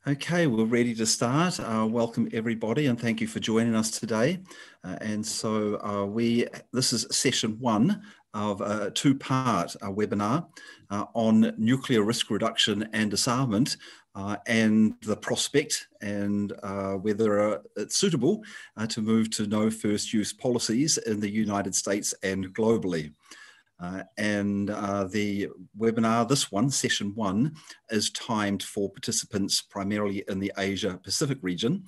Okay, we're ready to start. Welcome everybody, and thank you for joining us today. This is session one of a two-part webinar on nuclear risk reduction and disarmament, and the prospect and whether it's suitable to move to no first use policies in the United States and globally. The webinar, this one, session one, is timed for participants primarily in the Asia Pacific region.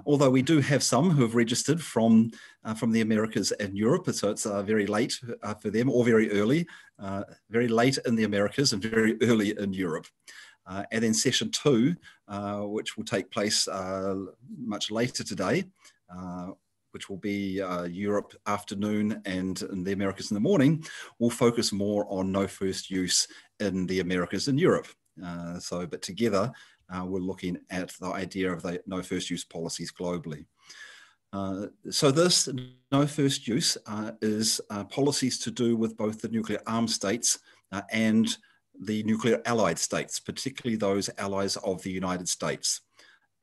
Although we do have some who have registered from the Americas and Europe, so it's very late for them, or very early, very late in the Americas and very early in Europe. And then session two, which will take place much later today, which will be Europe afternoon and in the Americas in the morning, will focus more on no first use in the Americas and Europe. But together, we're looking at the idea of the no first use policies globally. So this no first use is policies to do with both the nuclear armed states and the nuclear allied states, particularly those allies of the United States.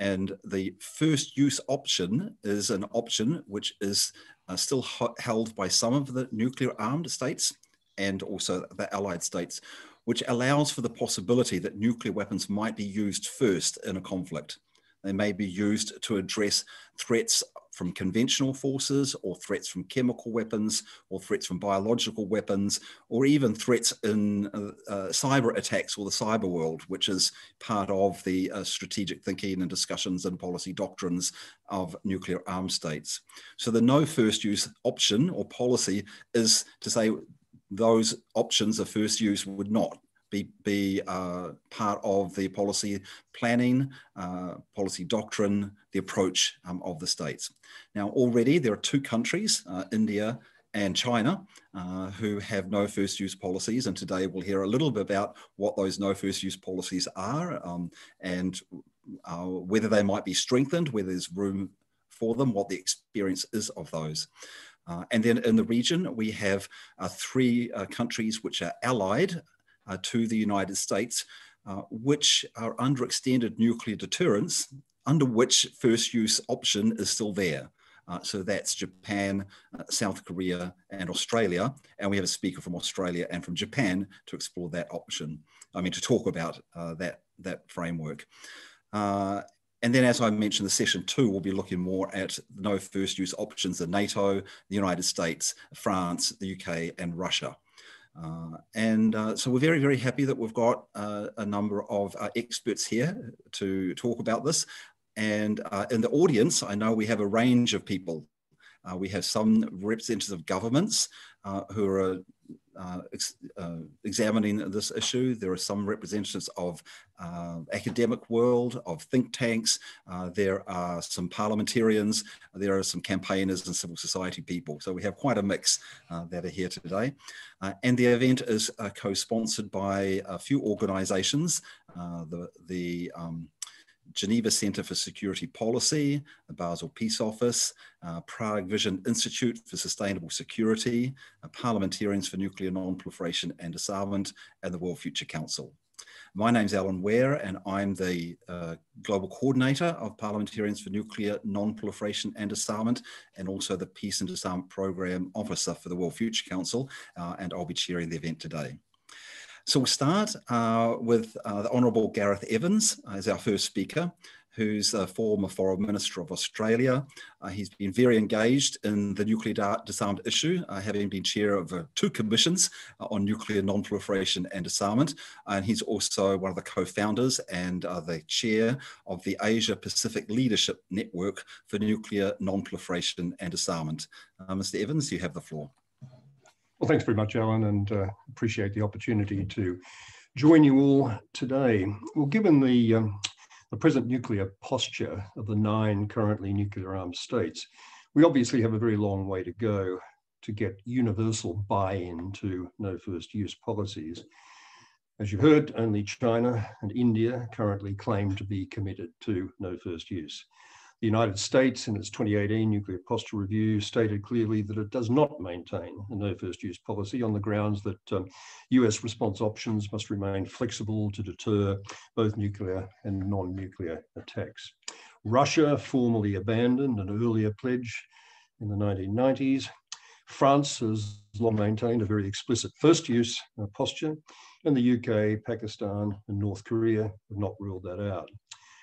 And the first use option is an option which is still held by some of the nuclear armed states and also the allied states, which allows for the possibility that nuclear weapons might be used first in a conflict. They may be used to address threats from conventional forces, or threats from chemical weapons, or threats from biological weapons, or even threats in cyber attacks or the cyber world, which is part of the strategic thinking and discussions and policy doctrines of nuclear armed states. So the no first use option or policy is to say those options of first use would not be part of the policy planning, policy doctrine, the approach of the states. Now, already there are two countries, India and China, who have no first use policies. And today we'll hear a little bit about what those no first use policies are and whether they might be strengthened, whether there's room for them, what the experience is of those. And then in the region, we have three countries which are allied to the United States, which are under extended nuclear deterrence, under which first use option is still there. So that's Japan, South Korea, and Australia. And we have a speaker from Australia and from Japan to explore that option. To talk about that framework. And then, as I mentioned, the session two will be looking more at no first use options in NATO, the United States, France, the UK, and Russia. So we're very, very happy that we've got a number of experts here to talk about this. And in the audience, I know we have a range of people. We have some representatives of governments who are examining this issue. There are some representatives of academic world, of think tanks. There are some parliamentarians. There are some campaigners and civil society people. So we have quite a mix that are here today. And the event is co-sponsored by a few organizations, the Geneva Centre for Security Policy, the Basel Peace Office, Prague Vision Institute for Sustainable Security, Parliamentarians for Nuclear Non-Proliferation and Disarmament, and the World Future Council. My name's Alan Ware, and I'm the Global Coordinator of Parliamentarians for Nuclear Non-Proliferation and Disarmament, and also the Peace and Disarmament Programme Officer for the World Future Council, and I'll be chairing the event today. So we'll start with the Honourable Gareth Evans as our first speaker, who's a former Foreign Minister of Australia. He's been very engaged in the nuclear disarmament issue, having been chair of two commissions on nuclear non-proliferation and disarmament. And he's also one of the co-founders and the chair of the Asia Pacific Leadership Network for Nuclear Non-Proliferation and Disarmament. Mr. Evans, you have the floor. Well, thanks very much, Alan, and appreciate the opportunity to join you all today. Well, given the present nuclear posture of the 9 currently nuclear armed states, we obviously have a very long way to go to get universal buy-in to no first use policies. As you heard, only China and India currently claim to be committed to no first use. The United States, in its 2018 Nuclear Posture Review, stated clearly that it does not maintain a no first use policy on the grounds that US response options must remain flexible to deter both nuclear and non-nuclear attacks. Russia formally abandoned an earlier pledge in the 1990s. France has long maintained a very explicit first use posture, and the UK, Pakistan, and North Korea have not ruled that out.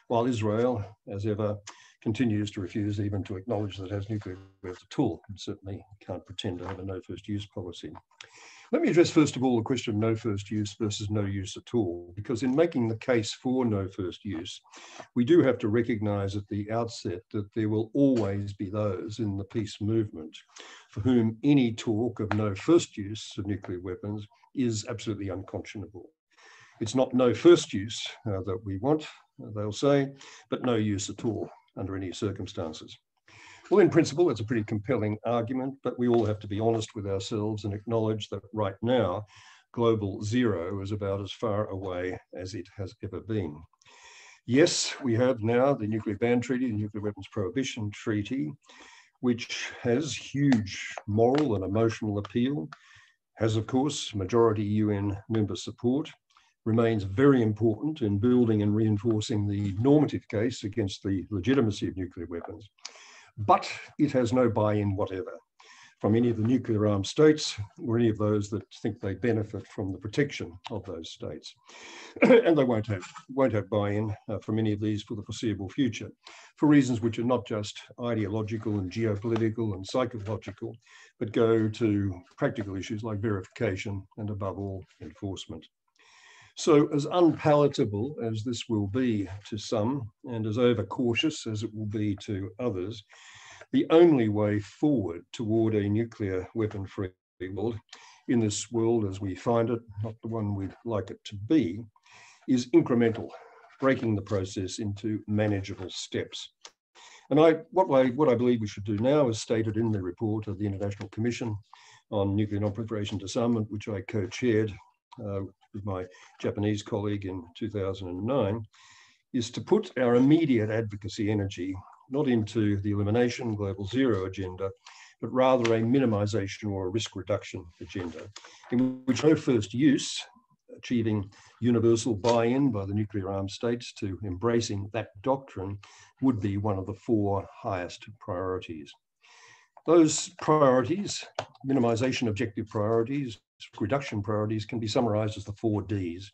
While Israel, as ever, continues to refuse even to acknowledge that it has nuclear weapons at all, and certainly can't pretend to have a no first use policy. Let me address first of all the question of no first use versus no use at all, because in making the case for no first use, we do have to recognize at the outset that there will always be those in the peace movement for whom any talk of no first use of nuclear weapons is absolutely unconscionable. It's not no first use that we want, they'll say, but no use at all under any circumstances. Well, in principle, it's a pretty compelling argument, but we all have to be honest with ourselves and acknowledge that right now, global zero is about as far away as it has ever been. Yes, we have now the Nuclear Ban Treaty, the Nuclear Weapons Prohibition Treaty, which has huge moral and emotional appeal, has, of course, majority UN member support, remains very important in building and reinforcing the normative case against the legitimacy of nuclear weapons. But it has no buy-in whatever from any of the nuclear armed states or any of those that think they benefit from the protection of those states. And they won't have buy-in from any of these for the foreseeable future, for reasons which are not just ideological and geopolitical and psychological, but go to practical issues like verification and, above all, enforcement. So as unpalatable as this will be to some and as overcautious as it will be to others, the only way forward toward a nuclear weapon-free world in this world as we find it, not the one we'd like it to be, is incremental, breaking the process into manageable steps. And what I believe we should do now is stated in the report of the International Commission on Nuclear Non-Proliferation Disarmament, which I co-chaired with my Japanese colleague in 2009, is to put our immediate advocacy energy not into the elimination global zero agenda, but rather a minimization or a risk reduction agenda, in which no first use, achieving universal buy-in by the nuclear armed states to embracing that doctrine, would be one of the four highest priorities. Those priorities, minimization objective priorities, reduction priorities, can be summarized as the 4 Ds.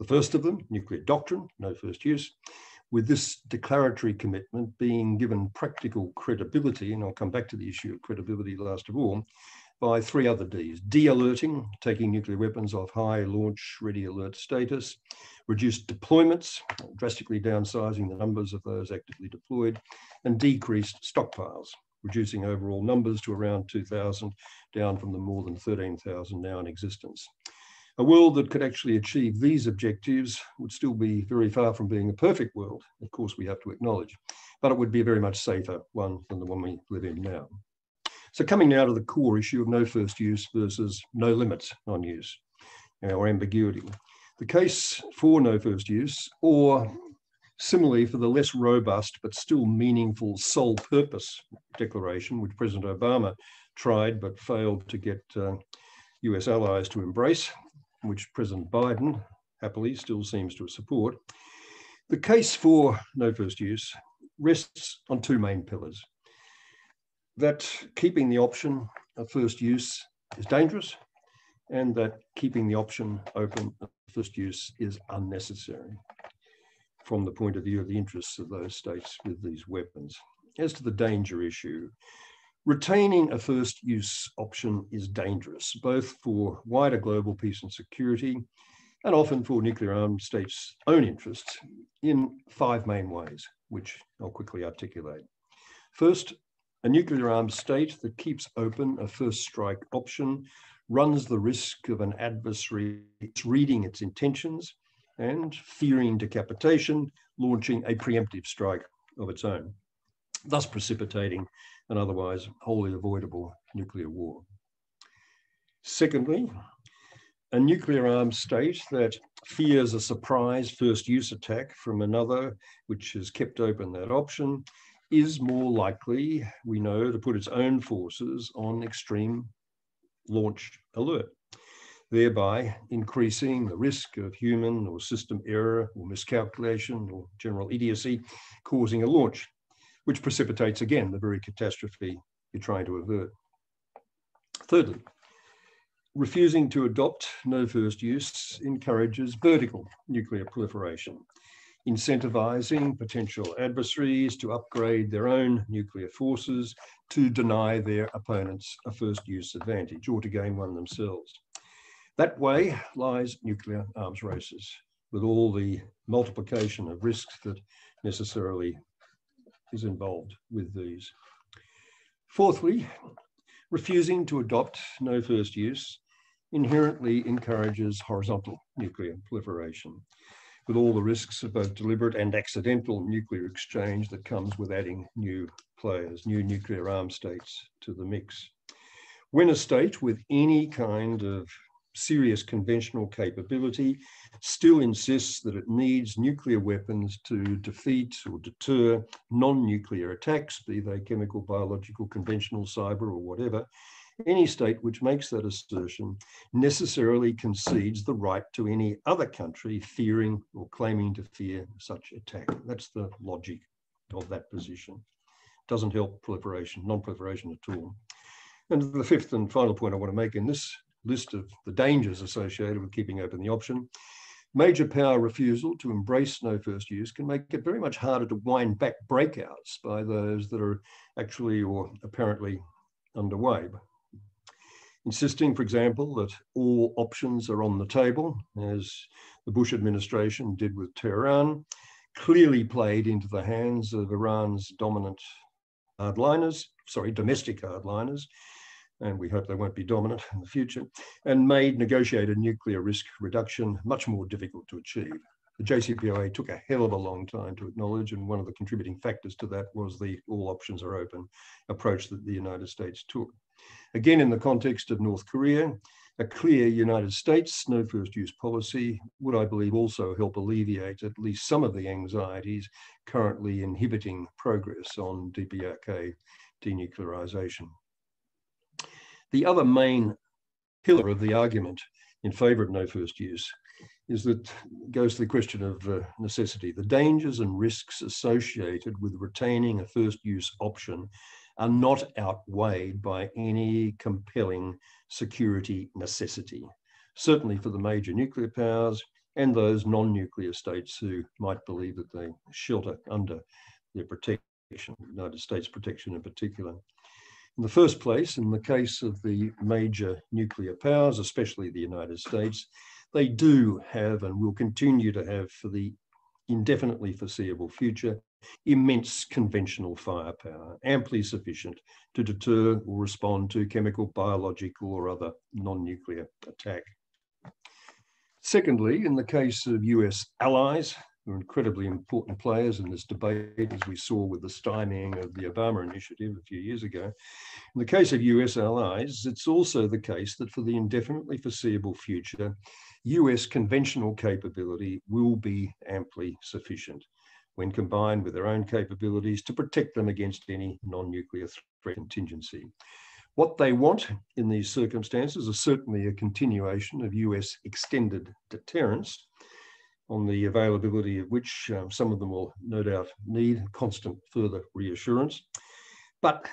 The first of them, nuclear doctrine, no first use, with this declaratory commitment being given practical credibility, and I'll come back to the issue of credibility last of all, by 3 other Ds: de-alerting, taking nuclear weapons off high launch ready alert status; reduced deployments, drastically downsizing the numbers of those actively deployed; and decreased stockpiles, reducing overall numbers to around 2,000, down from the more than 13,000 now in existence. A world that could actually achieve these objectives would still be very far from being a perfect world, of course we have to acknowledge, but it would be a very much safer one than the one we live in now. So coming now to the core issue of no first use versus no limits on use, or ambiguity. The case for no first use, or similarly for the less robust but still meaningful sole purpose declaration, which President Obama tried but failed to get US allies to embrace, which President Biden happily still seems to support. The case for no first use rests on 2 main pillars: that keeping the option of first use is dangerous, and that keeping the option open of first use is unnecessary from the point of view of the interests of those states with these weapons. As to the danger issue, retaining a first use option is dangerous, both for wider global peace and security, and often for nuclear armed states' own interests, in 5 main ways, which I'll quickly articulate. First, a nuclear armed state that keeps open a first strike option runs the risk of an adversary reading its intentions and, fearing decapitation, launching a preemptive strike of its own, thus precipitating an otherwise wholly avoidable nuclear war. Secondly, a nuclear armed state that fears a surprise first use attack from another which has kept open that option is more likely, we know, to put its own forces on extreme launch alert, thereby increasing the risk of human or system error or miscalculation or general idiocy causing a launch, which precipitates, again, the very catastrophe you're trying to avert. Thirdly, refusing to adopt no first use encourages vertical nuclear proliferation, incentivizing potential adversaries to upgrade their own nuclear forces to deny their opponents a first use advantage or to gain one themselves. That way lies nuclear arms races, with all the multiplication of risks that necessarily is involved with these. Fourthly, refusing to adopt no first use inherently encourages horizontal nuclear proliferation, with all the risks of both deliberate and accidental nuclear exchange that comes with adding new players, new nuclear arms states to the mix. When a state with any kind of serious conventional capability still insists that it needs nuclear weapons to defeat or deter non-nuclear attacks, be they chemical, biological, conventional, cyber, or whatever, any state which makes that assertion necessarily concedes the right to any other country fearing or claiming to fear such attack. That's the logic of that position. Doesn't help proliferation, non-proliferation at all. And the fifth and final point I want to make in this list of the dangers associated with keeping open the option, major power refusal to embrace no first use can make it very much harder to wind back breakouts by those that are actually or apparently underway. Insisting, for example, that all options are on the table, as the Bush administration did with Tehran, clearly played into the hands of Iran's dominant hardliners, domestic hardliners, and we hope they won't be dominant in the future, and made negotiated nuclear risk reduction much more difficult to achieve. The JCPOA took a hell of a long time to acknowledge, and one of the contributing factors to that was the all options are open approach that the United States took. Again, in the context of North Korea, a clear United States no first use policy would, I believe, also help alleviate at least some of the anxieties currently inhibiting progress on DPRK denuclearization. The other main pillar of the argument in favor of no first use is that goes to the question of necessity. The dangers and risks associated with retaining a first use option are not outweighed by any compelling security necessity, certainly for the major nuclear powers and those non-nuclear states who might believe that they shelter under their protection, United States protection in particular. In the first place, in the case of the major nuclear powers, especially the United States, they do have and will continue to have for the indefinitely foreseeable future immense conventional firepower, amply sufficient to deter or respond to chemical, biological, or other non-nuclear attack. Secondly, in the case of US allies, who are incredibly important players in this debate, as we saw with the stymieing of the Obama initiative a few years ago, in the case of US allies, it's also the case that for the indefinitely foreseeable future, US conventional capability will be amply sufficient when combined with their own capabilities to protect them against any non-nuclear threat contingency. What they want in these circumstances is certainly a continuation of US extended deterrence, on the availability of which some of them will no doubt need constant further reassurance. But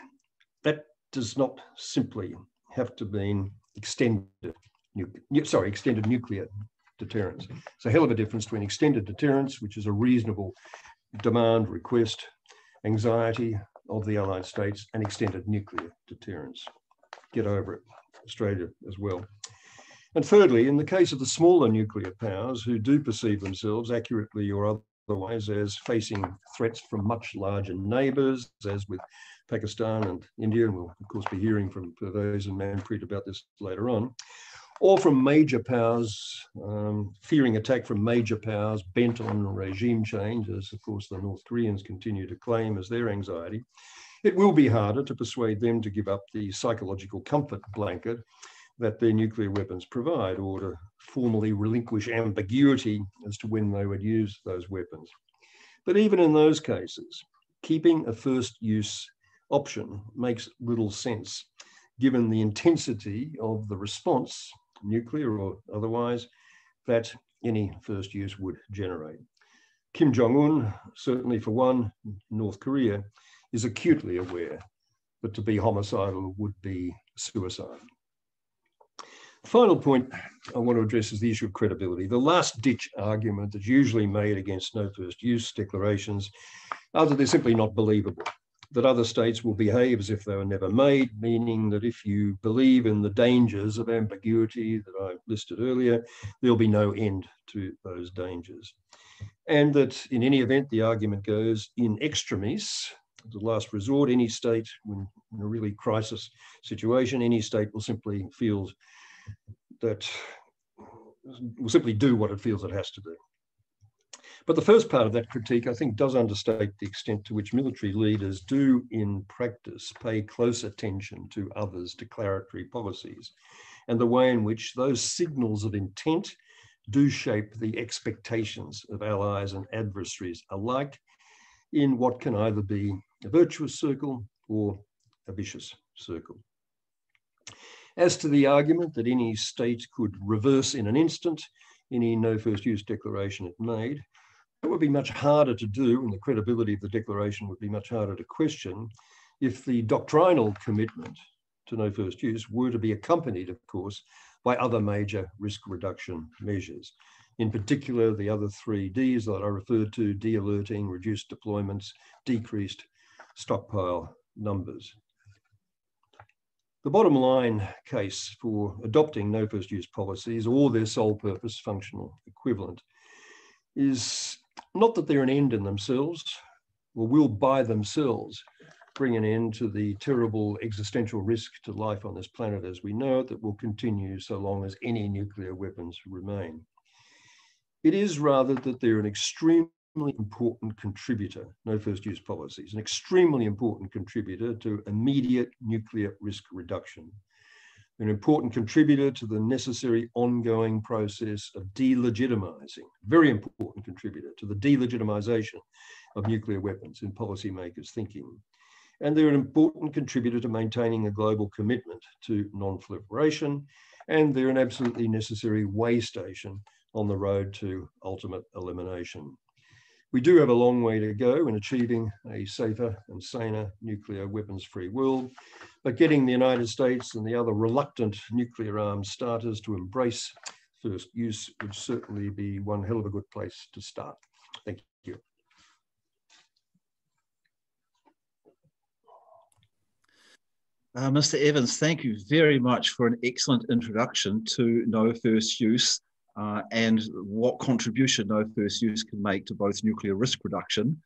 that does not simply have to mean extended nuclear deterrence. It's a hell of a difference between extended deterrence, which is a reasonable demand, request, anxiety of the Allied States, and extended nuclear deterrence. Get over it, Australia as well. And thirdly, in the case of the smaller nuclear powers who do perceive themselves accurately or otherwise as facing threats from much larger neighbours, as with Pakistan and India, and we'll of course be hearing from Pervez and Manpreet about this later on, or from major powers, fearing attack from major powers bent on regime change, as of course the North Koreans continue to claim as their anxiety, it will be harder to persuade them to give up the psychological comfort blanket that their nuclear weapons provide, or to formally relinquish ambiguity as to when they would use those weapons. But even in those cases, keeping a first use option makes little sense, given the intensity of the response, nuclear or otherwise, that any first use would generate. Kim Jong-un, certainly for one, North Korea, is acutely aware that to be homicidal would be suicide. The final point I want to address is the issue of credibility. The last-ditch argument that's usually made against no first use declarations are that they're simply not believable, that other states will behave as if they were never made, meaning that if you believe in the dangers of ambiguity that I listed earlier, there'll be no end to those dangers. And that in any event, the argument goes, in extremis, the last resort, any state, when in a really crisis situation, any state will simply feel that, will simply do what it feels it has to do. But the first part of that critique, I think, does understate the extent to which military leaders do, in practice, pay close attention to others' declaratory policies, and the way in which those signals of intent do shape the expectations of allies and adversaries alike in what can either be a virtuous circle or a vicious circle. As to the argument that any state could reverse in an instant any no first use declaration it made, it would be much harder to do, and the credibility of the declaration would be much harder to question if the doctrinal commitment to no first use were to be accompanied, of course, by other major risk reduction measures. In particular, the other 3 Ds that I referred to: de-alerting, reduced deployments, decreased stockpile numbers. The bottom line case for adopting no first use policies, or their sole purpose functional equivalent, is not that they're an end in themselves, or will by themselves bring an end to the terrible existential risk to life on this planet as we know it that will continue so long as any nuclear weapons remain. It is rather that they're an extremely important contributor, no first use policies, an extremely important contributor to immediate nuclear risk reduction, an important contributor to the necessary ongoing process of delegitimizing, very important contributor to the delegitimization of nuclear weapons in policymakers' thinking. And they're an important contributor to maintaining a global commitment to non-proliferation, and they're an absolutely necessary way station on the road to ultimate elimination. We do have a long way to go in achieving a safer and saner nuclear weapons-free world, but getting the United States and the other reluctant nuclear arms starters to embrace first use would certainly be one hell of a good place to start. Thank you. Mr. Evans, thank you very much for an excellent introduction to no first use and what contribution no first use can make to both nuclear risk reduction,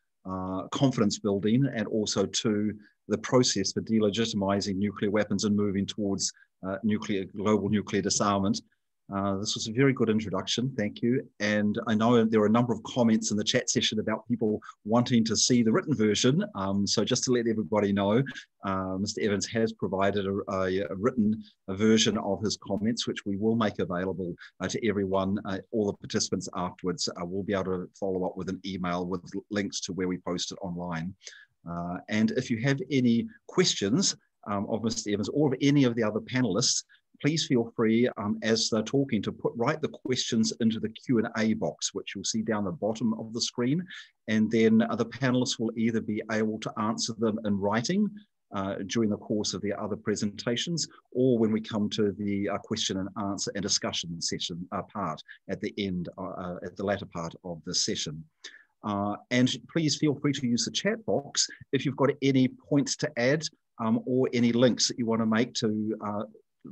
confidence building, and also to the process for delegitimizing nuclear weapons and moving towards global nuclear disarmament. This was a very good introduction, thank you. And I know there are a number of comments in the chat session about people wanting to see the written version. So just to let everybody know, Mr. Evans has provided a written version of his comments, which we will make available to everyone, all the participants afterwards. We'll be able to follow up with an email with links to where we post it online. And if you have any questions of Mr. Evans or of any of the other panelists, please feel free, as they're talking, to write the questions into the Q&A box, which you'll see down the bottom of the screen. And then the panelists will either be able to answer them in writing during the course of the other presentations, or when we come to the question and answer and discussion session part at the end, at the latter part of the session. And please feel free to use the chat box if you've got any points to add or any links that you want to make to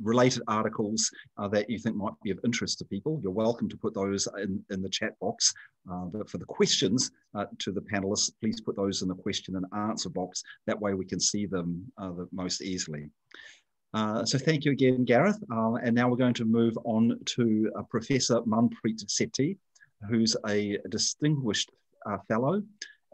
related articles that you think might be of interest to people. You're welcome to put those in the chat box. But for the questions to the panelists, please put those in the question and answer box. That way we can see them the most easily. So thank you again, Gareth. And now we're going to move on to Professor Manpreet Sethi, who's a distinguished fellow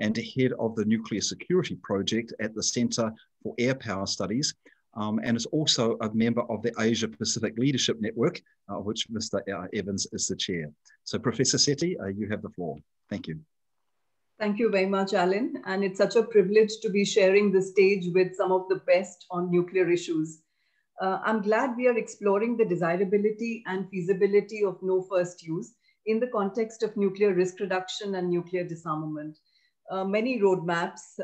and head of the Nuclear Security Project at the Centre for Air Power Studies, and is also a member of the Asia Pacific Leadership Network, of which Mr. Evans is the chair. So Professor Sethi, you have the floor. Thank you. Thank you very much, Alan. And it's such a privilege to be sharing the stage with some of the best on nuclear issues. I'm glad we are exploring the desirability and feasibility of no first use in the context of nuclear risk reduction and nuclear disarmament. Many roadmaps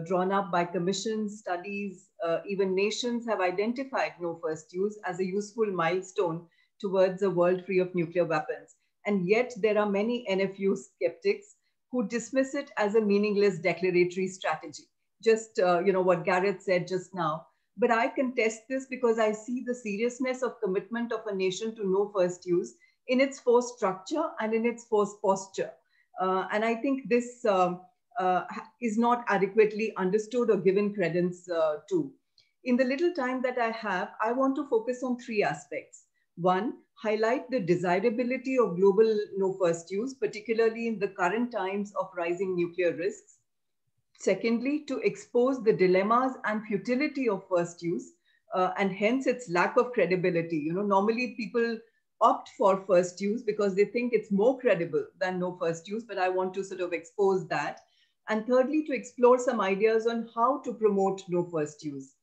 drawn up by commissions, studies, even nations have identified no first use as a useful milestone towards a world free of nuclear weapons. And yet there are many NFU skeptics who dismiss it as a meaningless declaratory strategy. Just what Gareth said just now. But I contest this because I see the seriousness of commitment of a nation to no first use in its force structure and in its force posture. And I think this is not adequately understood or given credence to. In the little time that I have, I want to focus on three aspects. One, highlight the desirability of global no first use, particularly in the current times of rising nuclear risks. Secondly, to expose the dilemmas and futility of first use and hence its lack of credibility. Normally people opt for first use because they think it's more credible than no first use, but I want to sort of expose that. And thirdly, to explore some ideas on how to promote no first use.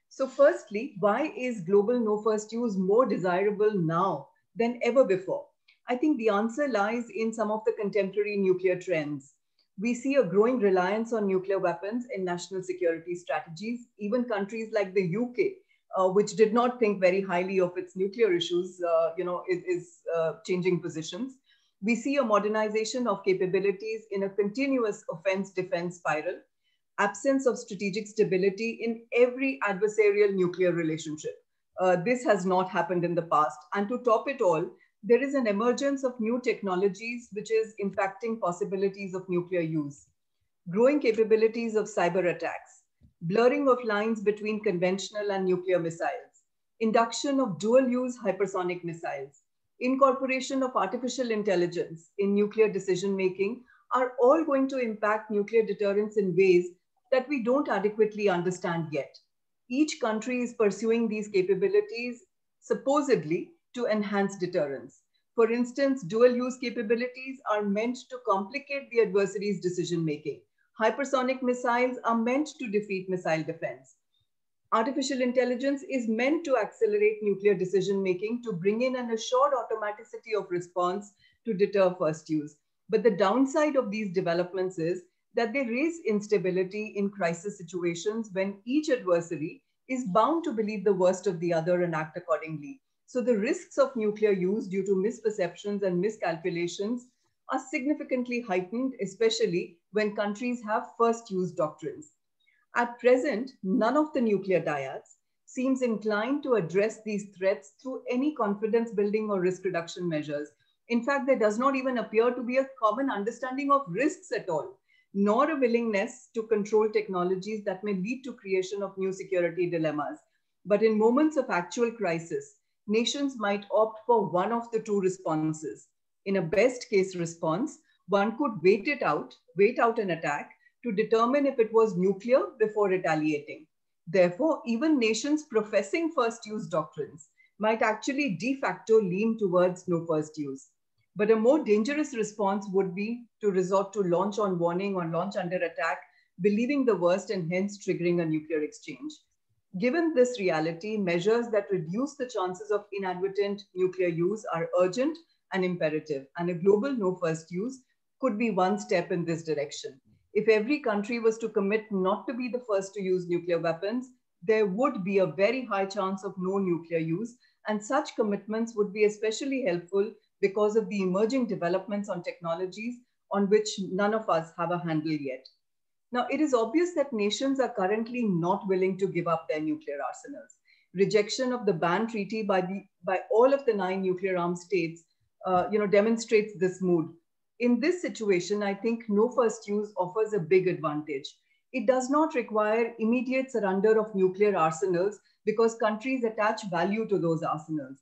So firstly, why is global no first use more desirable now than ever before? I think the answer lies in some of the contemporary nuclear trends. We see a growing reliance on nuclear weapons in national security strategies. Even countries like the UK, which did not think very highly of its nuclear issues, is changing positions. We see a modernization of capabilities in a continuous offense-defense spiral, absence of strategic stability in every adversarial nuclear relationship. This has not happened in the past. And to top it all, there is an emergence of new technologies which is impacting possibilities of nuclear use. Growing capabilities of cyber attacks, blurring of lines between conventional and nuclear missiles, induction of dual-use hypersonic missiles, incorporation of artificial intelligence in nuclear decision-making are all going to impact nuclear deterrence in ways that we don't adequately understand yet. Each country is pursuing these capabilities supposedly to enhance deterrence. For instance, dual-use capabilities are meant to complicate the adversary's decision-making. Hypersonic missiles are meant to defeat missile defense. Artificial intelligence is meant to accelerate nuclear decision-making to bring in an assured automaticity of response to deter first use. But the downside of these developments is that they raise instability in crisis situations when each adversary is bound to believe the worst of the other and act accordingly. So the risks of nuclear use due to misperceptions and miscalculations are significantly heightened, especially when countries have first use doctrines. At present, none of the nuclear dyads seems inclined to address these threats through any confidence building or risk reduction measures. In fact, there does not even appear to be a common understanding of risks at all, nor a willingness to control technologies that may lead to creation of new security dilemmas. But in moments of actual crisis, nations might opt for one of the two responses. In a best case response, one could wait out an attack to determine if it was nuclear before retaliating. Therefore, even nations professing first use doctrines might actually de facto lean towards no first use. But a more dangerous response would be to resort to launch on warning or launch under attack, believing the worst and hence triggering a nuclear exchange. Given this reality, measures that reduce the chances of inadvertent nuclear use are urgent and imperative, and a global no first use could be one step in this direction. If every country was to commit not to be the first to use nuclear weapons, there would be a very high chance of no nuclear use, and such commitments would be especially helpful because of the emerging developments on technologies on which none of us have a handle yet. Now, it is obvious that nations are currently not willing to give up their nuclear arsenals. Rejection of the ban treaty by all of the 9 nuclear armed states demonstrates this mood. In this situation, I think no first use offers a big advantage. It does not require immediate surrender of nuclear arsenals because countries attach value to those arsenals.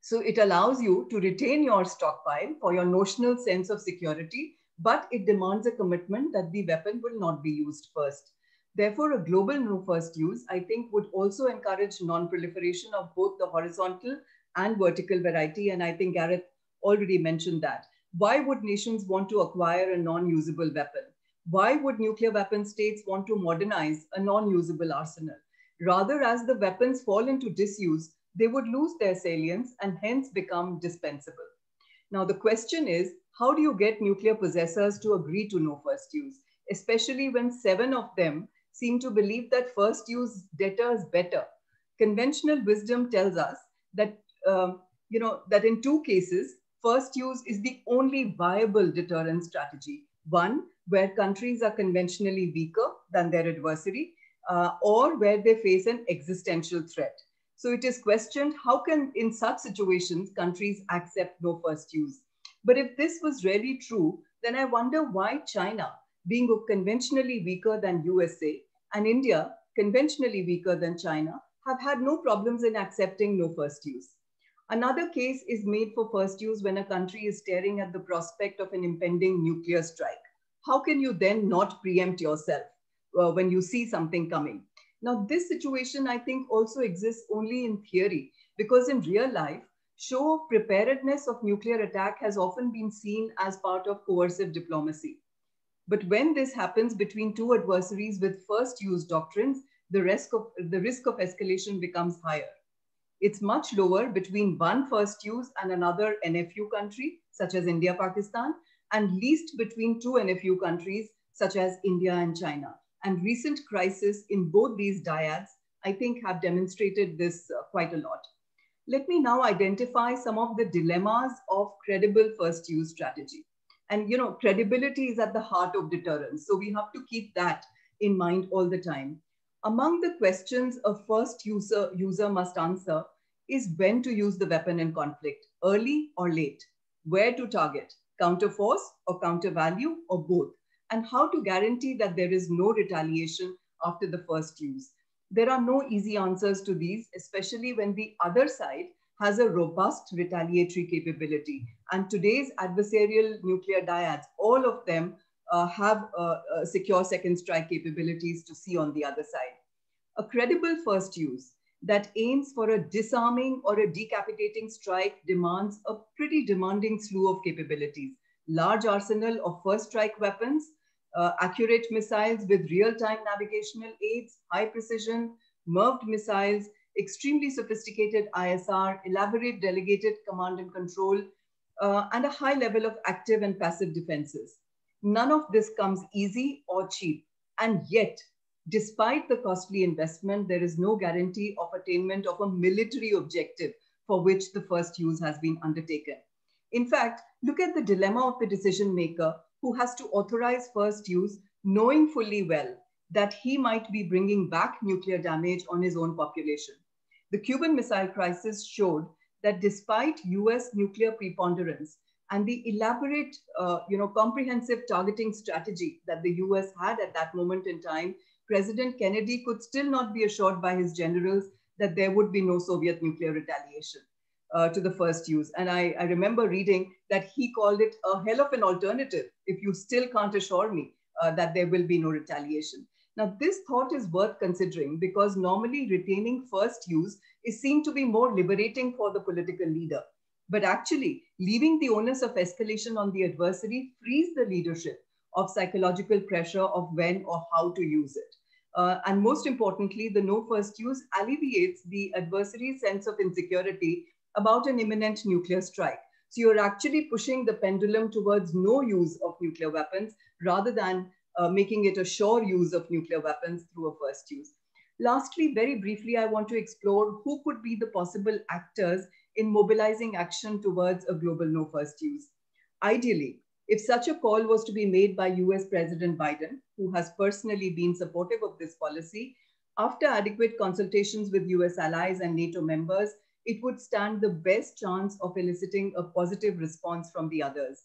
So it allows you to retain your stockpile for your notional sense of security, but it demands a commitment that the weapon will not be used first. Therefore, a global no first use, I think, would also encourage non-proliferation of both the horizontal and vertical variety. And I think Gareth already mentioned that. Why would nations want to acquire a non-usable weapon? Why would nuclear weapon states want to modernize a non-usable arsenal? Rather, as the weapons fall into disuse, they would lose their salience and hence become dispensable. Now, the question is, how do you get nuclear possessors to agree to no first use, especially when 7 of them seem to believe that first use deters better? Conventional wisdom tells us that, that in 2 cases, first use is the only viable deterrent strategy. One, where countries are conventionally weaker than their adversary, or where they face an existential threat. So it is questioned, how can, in such situations, countries accept no first use? But if this was really true, then I wonder why China, being conventionally weaker than USA, and India, conventionally weaker than China, have had no problems in accepting no first use. Another case is made for first use when a country is staring at the prospect of an impending nuclear strike. How can you then not preempt yourself when you see something coming? Now, this situation, I think, also exists only in theory, because in real life, show of preparedness of nuclear attack has often been seen as part of coercive diplomacy. But when this happens between 2 adversaries with first use doctrines, the risk of escalation becomes higher. It's much lower between one first use and another NFU country, such as India, Pakistan, and least between 2 NFU countries, such as India and China. And recent crises in both these dyads, I think, have demonstrated this quite a lot. Let me now identify some of the dilemmas of credible first use strategy. And credibility is at the heart of deterrence. So we have to keep that in mind all the time. Among the questions a first user must answer is when to use the weapon in conflict, early or late, where to target, counter force or counter value or both, and how to guarantee that there is no retaliation after the first use. There are no easy answers to these, especially when the other side has a robust retaliatory capability. And today's adversarial nuclear dyads, all of them have secure second strike capabilities to see on the other side. A credible first use that aims for a disarming or a decapitating strike demands a pretty demanding slew of capabilities. Large arsenal of first strike weapons, accurate missiles with real-time navigational aids, high precision, MIRVed missiles, extremely sophisticated ISR, elaborate delegated command and control, and a high level of active and passive defenses. None of this comes easy or cheap. And yet, despite the costly investment, there is no guarantee of attainment of a military objective for which the first use has been undertaken. In fact, look at the dilemma of the decision maker who has to authorize first use, knowing fully well that he might be bringing back nuclear damage on his own population. The Cuban Missile Crisis showed that despite US nuclear preponderance and the elaborate, comprehensive targeting strategy that the US had at that moment in time, President Kennedy could still not be assured by his generals that there would be no Soviet nuclear retaliation to the first use. And I remember reading that he called it a hell of an alternative if you still can't assure me that there will be no retaliation. Now, this thought is worth considering because normally retaining first use is seen to be more liberating for the political leader. But actually, leaving the onus of escalation on the adversary frees the leadership of psychological pressure of when or how to use it. And most importantly, the no first use alleviates the adversary's sense of insecurity about an imminent nuclear strike. So you're actually pushing the pendulum towards no use of nuclear weapons rather than making it a sure use of nuclear weapons through a first use. Lastly, very briefly, I want to explore who could be the possible actors in mobilizing action towards a global no first use. Ideally, if such a call was to be made by US President Biden, who has personally been supportive of this policy, after adequate consultations with US allies and NATO members, it would stand the best chance of eliciting a positive response from the others.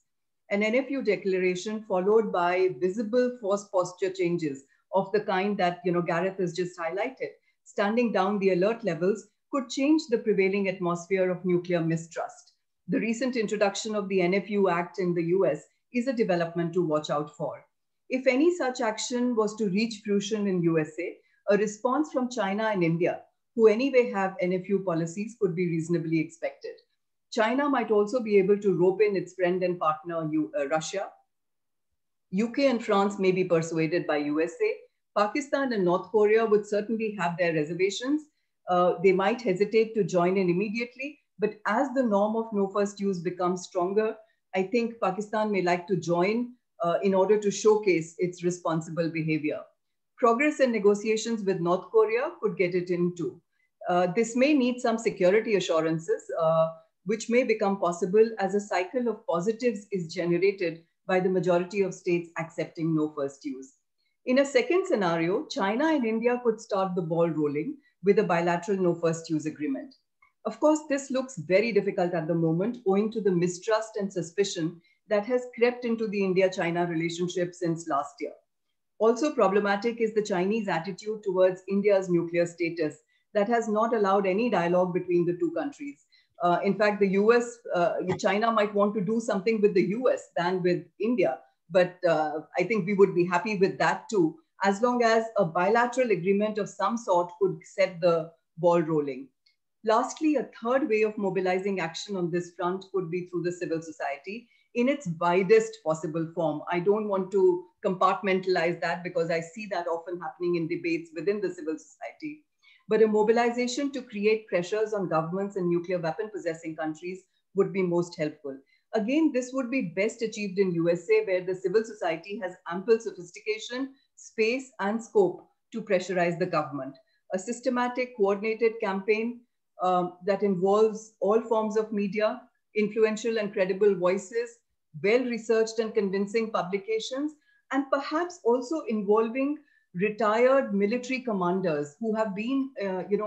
An NFU declaration followed by visible force posture changes of the kind that Gareth has just highlighted, standing down the alert levels, could change the prevailing atmosphere of nuclear mistrust. The recent introduction of the NFU Act in the US is a development to watch out for. If any such action was to reach fruition in USA, a response from China and India, who anyway have NFU policies, could be reasonably expected. China might also be able to rope in its friend and partner, Russia. UK and France may be persuaded by USA. Pakistan and North Korea would certainly have their reservations. They might hesitate to join in immediately, but as the norm of no first use becomes stronger, I think Pakistan may like to join in order to showcase its responsible behavior. Progress in negotiations with North Korea could get it in too. This may need some security assurances, which may become possible as a cycle of positives is generated by the majority of states accepting no first use. In a second scenario, China and India could start the ball rolling with a bilateral no first use agreement. Of course, this looks very difficult at the moment owing to the mistrust and suspicion that has crept into the India-China relationship since last year. Also problematic is the Chinese attitude towards India's nuclear status that has not allowed any dialogue between the two countries. In fact, China might want to do something with the US than with India, but I think we would be happy with that too, as long as a bilateral agreement of some sort could set the ball rolling. Lastly, a third way of mobilizing action on this front could be through the civil society in its widest possible form. I don't want to compartmentalize that because I see that often happening in debates within the civil society. But a mobilization to create pressures on governments and nuclear weapon possessing countries would be most helpful. Again, this would be best achieved in USA, where the civil society has ample sophistication, space, and scope to pressurize the government. A systematic, coordinated campaign that involves all forms of media, influential and credible voices, well-researched and convincing publications, and perhaps also involving retired military commanders who have been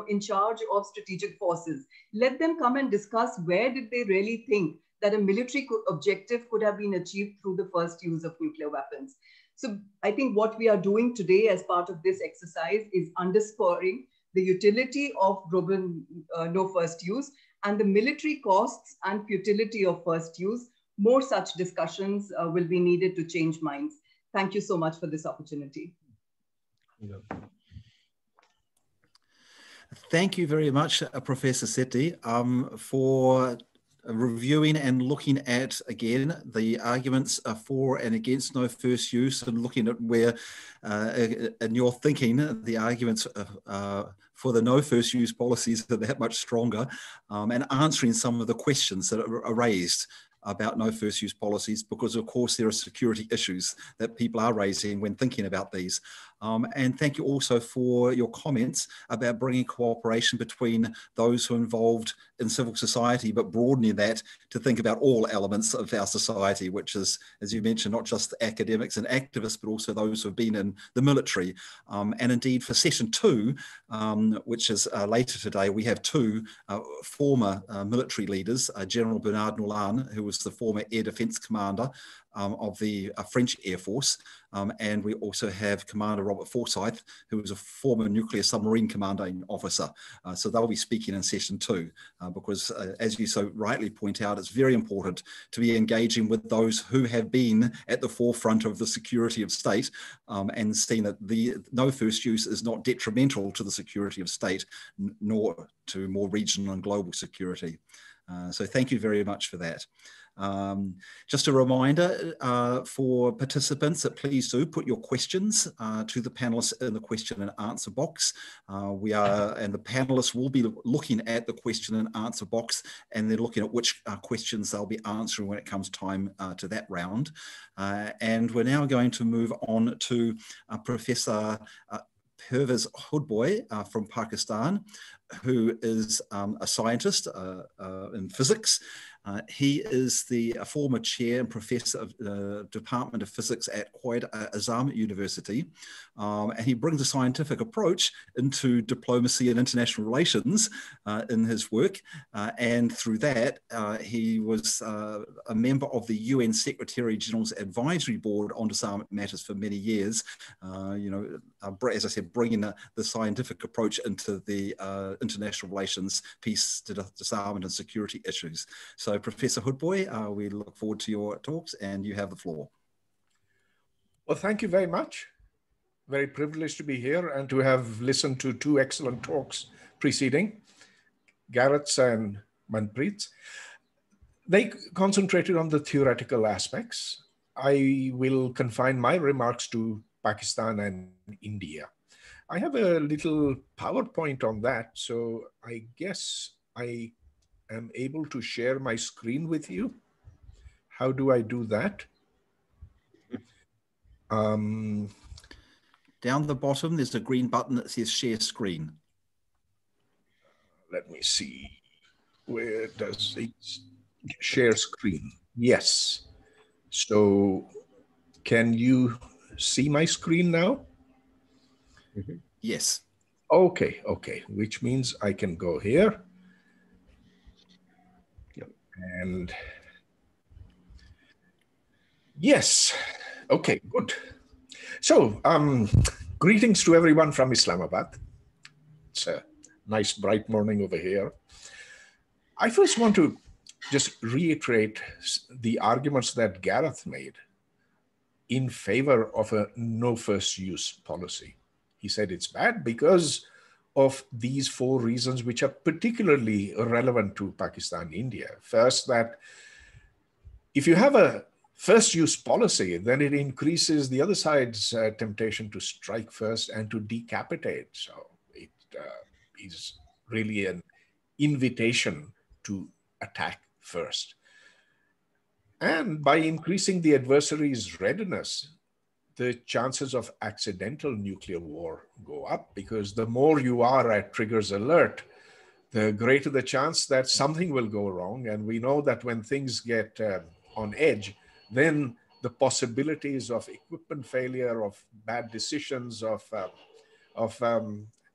in charge of strategic forces. Let them come and discuss where did they really think that a military objective could have been achieved through the first use of nuclear weapons. So I think what we are doing today as part of this exercise is underscoring the utility of global no first use and the military costs and futility of first use. More such discussions will be needed to change minds. Thank you so much for this opportunity. Yeah. Thank you very much, Professor Sethi, for reviewing and looking at, again, the arguments for and against no first use, and looking at where, in your thinking, the arguments for the no first use policies are that much stronger, and answering some of the questions that are raised about no first use policies, because of course there are security issues that people are raising when thinking about these. And thank you also for your comments about bringing cooperation between those who are involved in civil society, but broadening that to think about all elements of our society, which is, as you mentioned, not just academics and activists, but also those who have been in the military. And indeed for session 2, which is later today, we have 2 former military leaders, General Bernard Noulan, who was the former air defense commander of the French Air Force, and we also have Commander Robert Forsyth, who was a former nuclear submarine commanding officer. So they'll be speaking in session 2, because as you so rightly point out, it's very important to be engaging with those who have been at the forefront of the security of state, and seeing that the no first use is not detrimental to the security of state, nor to more regional and global security. So thank you very much for that. Just a reminder for participants that please do put your questions to the panelists in the question and answer box. And the panelists will be looking at the question and answer box, and they're looking at which questions they'll be answering when it comes time to that round. And we're now going to move on to Professor Pervez Hudboy from Pakistan, who is a scientist in physics. He is the former chair and professor of the Department of Physics at Quaid-e-Azam University. And he brings a scientific approach into diplomacy and international relations in his work. And through that, he was a member of the UN Secretary General's Advisory Board on Disarmament Matters for many years. As I said, bringing the scientific approach into the international relations, peace, disarmament and security issues. So Professor Hudboy, we look forward to your talks, and you have the floor. Well, thank you very much. Very privileged to be here and to have listened to 2 excellent talks preceding, Garrett's and Manpreet's. They concentrated on the theoretical aspects. I will confine my remarks to Pakistan and India. I have a little PowerPoint on that, so I guess I am able to share my screen with you. How do I do that? Down the bottom, there's a green button that says share screen. Let me see. Where does it share screen? Yes. So can you see my screen now? Yes. Okay, okay. Which means I can go here. Yep. And yes. Okay, good. So greetings to everyone from Islamabad. It's a nice bright morning over here. I first want to just reiterate the arguments that Gareth made in favor of a no first use policy. He said it's bad because of these 4 reasons, which are particularly relevant to Pakistan, India. First, that if you have a first use policy, then it increases the other side's temptation to strike first and to decapitate. So it is really an invitation to attack first. And by increasing the adversary's readiness, the chances of accidental nuclear war go up, because the more you are at triggers alert, the greater the chance that something will go wrong. And we know that when things get on edge, then the possibilities of equipment failure, of bad decisions, of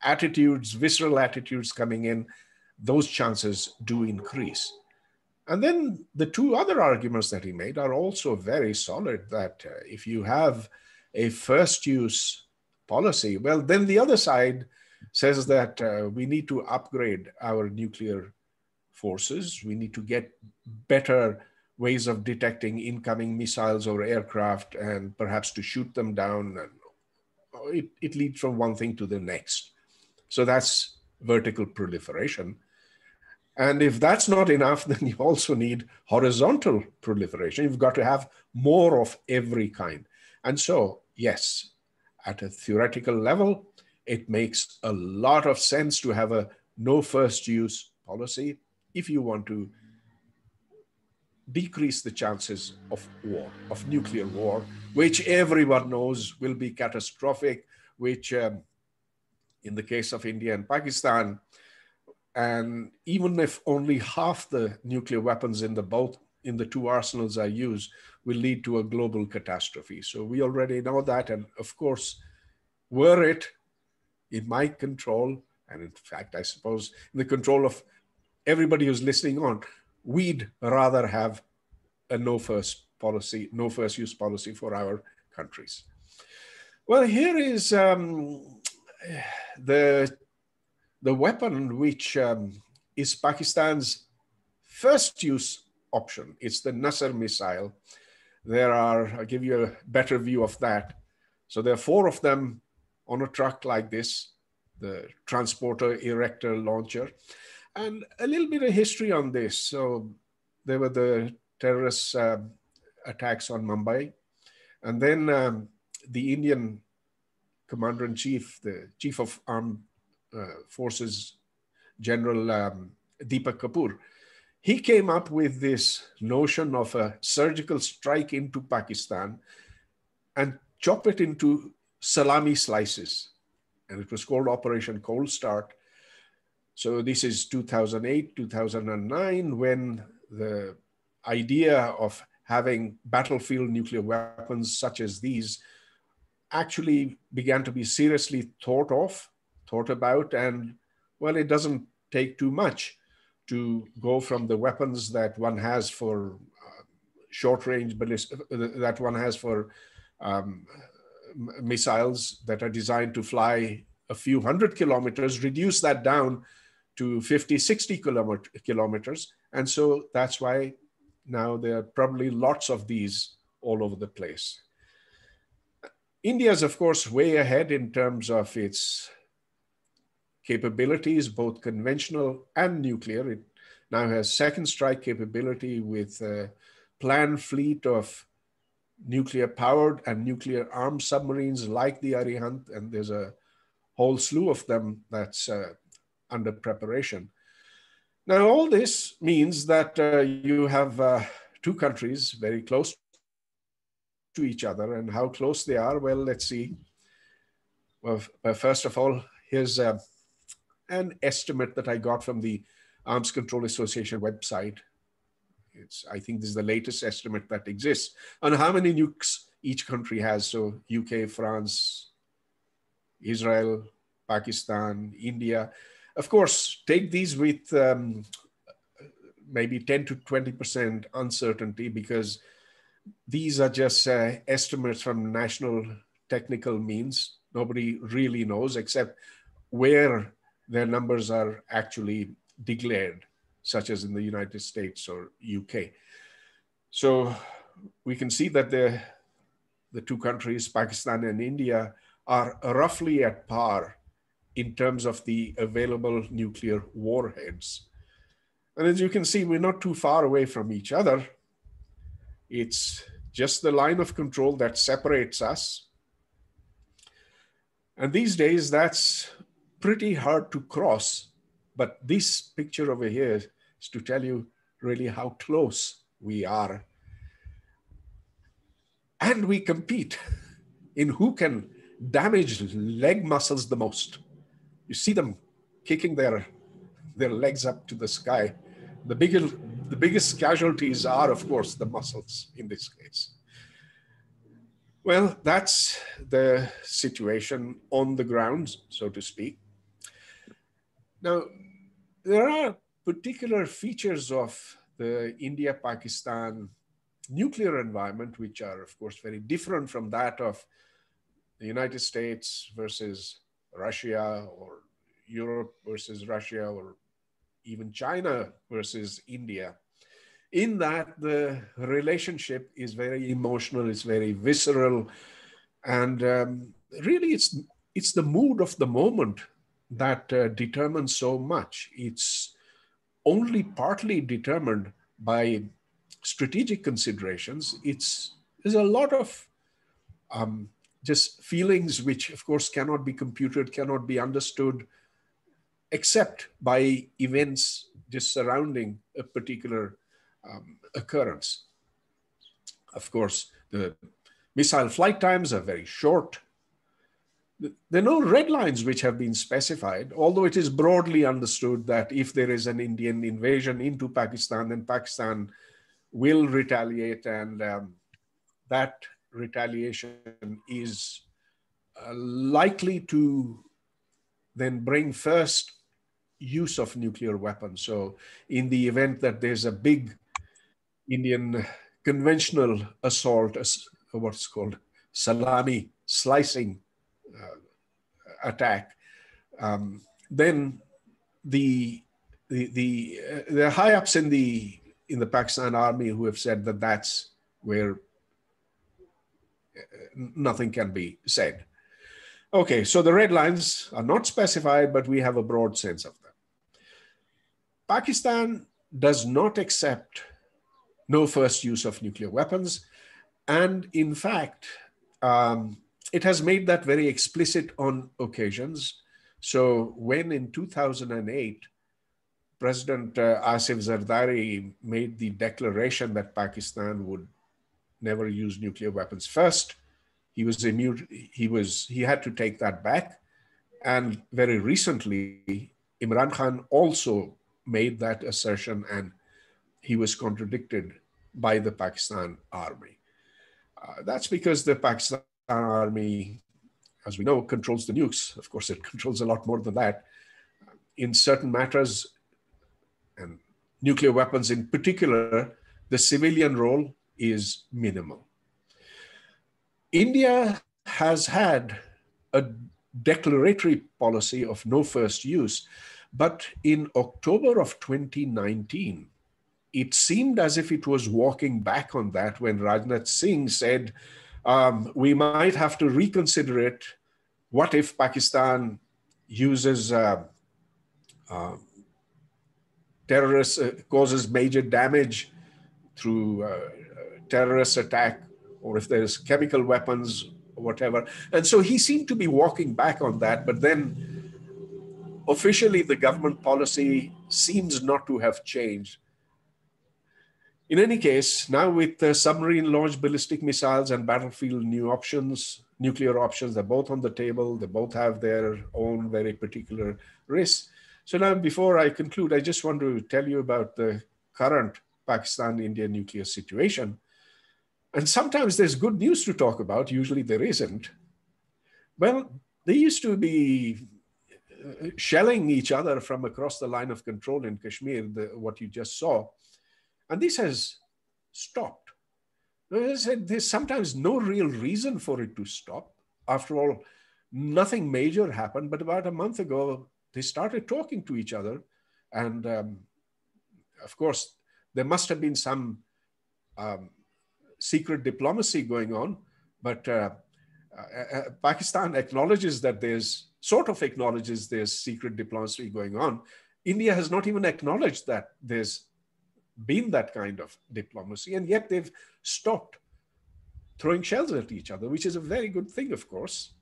attitudes, visceral attitudes coming in, those chances do increase. And then the 2 other arguments that he made are also very solid, that if you have a first use policy, well, then the other side says that we need to upgrade our nuclear forces. We need to get better ways of detecting incoming missiles or aircraft and perhaps to shoot them down. And it leads from one thing to the next. So that's vertical proliferation. And if that's not enough, then you also need horizontal proliferation. You've got to have more of every kind. And so, yes, at a theoretical level, it makes a lot of sense to have a no first use policy if you want to decrease the chances of war, of nuclear war, which everyone knows will be catastrophic, which in the case of India and Pakistan, and even if only half the nuclear weapons in the 2 arsenals are used, will lead to a global catastrophe. So we already know that. And of course, were it in my control, and in fact, I suppose in the control of everybody who's listening on, we'd rather have a no first use policy for our countries. Well, here is the weapon which is Pakistan's first use option. It's the Nasr missile. I'll give you a better view of that. So there are 4 of them on a truck like this, the transporter erector launcher. And a little bit of history on this. So there were the terrorist attacks on Mumbai. And then the Indian commander-in-chief, the chief of armed forces, General Deepak Kapoor, he came up with this notion of a surgical strike into Pakistan and chop it into salami slices. And it was called Operation Cold Start. So this is 2008, 2009, when the idea of having battlefield nuclear weapons such as these actually began to be seriously thought about. And well, it doesn't take too much to go from the weapons that one has for short range ballistic, that one has for missiles that are designed to fly a few hundred kilometers, reduce that down to 50, 60 kilometers. And so that's why now there are probably lots of these all over the place. India is, of course, way ahead in terms of its capabilities, both conventional and nuclear. now has second strike capability with a planned fleet of nuclear powered and nuclear armed submarines like the Arihant, and there's a whole slew of them that's under preparation. Now, all this means that you have two countries very close to each other, and how close they are, well, let's see. Well, first of all, here's an estimate that I got from the Arms Control Association website. I think this is the latest estimate that exists on how many nukes each country has. So UK, France, Israel, Pakistan, India. Of course, take these with maybe 10 to 20% uncertainty, because these are just estimates from national technical means. Nobody really knows except where their numbers are actually declared, such as in the United States or UK. So we can see that the two countries, Pakistan and India, are roughly at par in terms of the available nuclear warheads. And as you can see, we're not too far away from each other. It's just the line of control that separates us. And these days, that's pretty hard to cross. But this picture over here is to tell you really how close we are. And we compete in who can damage leg muscles the most. You see them kicking their legs up to the sky. The biggest casualties are, of course, the muscles in this case. Well, that's the situation on the ground, so to speak. Now, there are particular features of the India-Pakistan nuclear environment, which are, of course, very different from that of the United States versus Russia, or Europe versus Russia, or even China versus India, in that the relationship is very emotional, it's very visceral, and really it's the mood of the moment that determines so much. It's only partly determined by strategic considerations. There's a lot of just feelings which, of course, cannot be computed, cannot be understood, except by events just surrounding a particular occurrence. Of course, the missile flight times are very short. There are no red lines which have been specified, although it is broadly understood that if there is an Indian invasion into Pakistan, then Pakistan will retaliate, and that retaliation is likely to then bring first use of nuclear weapons. So in the event that there's a big Indian conventional assault, what's called salami slicing attack, then the high-ups in the Pakistan army who have said that that's where nothing can be said. Okay, so the red lines are not specified, but we have a broad sense of them. Pakistan does not accept no first use of nuclear weapons. And in fact, it has made that very explicit on occasions. So when in 2008, President Asif Zardari made the declaration that Pakistan would never use nuclear weapons first, he had to take that back. And very recently, Imran Khan also made that assertion, and he was contradicted by the Pakistan army. That's because the Pakistan army, as we know, controls the nukes. Of course, it controls a lot more than that. In certain matters, and nuclear weapons in particular, the civilian role is minimal. India has had a declaratory policy of no first use, but in October of 2019, it seemed as if it was walking back on that when Rajnath Singh said, we might have to reconsider it. What if Pakistan uses terrorist causes major damage through terrorist attack, or if there's chemical weapons or whatever. And so he seemed to be walking back on that, but then officially the government policy seems not to have changed. In any case, now with the submarine-launched ballistic missiles and battlefield nuclear options, they're both on the table. They both have their own very particular risks. So now, before I conclude, I just want to tell you about the current Pakistan-India nuclear situation. And sometimes there's good news to talk about. Usually there isn't. Well, they used to be shelling each other from across the line of control in Kashmir, what you just saw. And this has stopped. As I said, there's sometimes no real reason for it to stop. After all, nothing major happened, but about a month ago, they started talking to each other. And of course, there must have been some secret diplomacy going on, but Pakistan acknowledges that there's secret diplomacy going on. India has not even acknowledged that there's been that kind of diplomacy, and yet they've stopped throwing shells at each other, which is a very good thing, of course.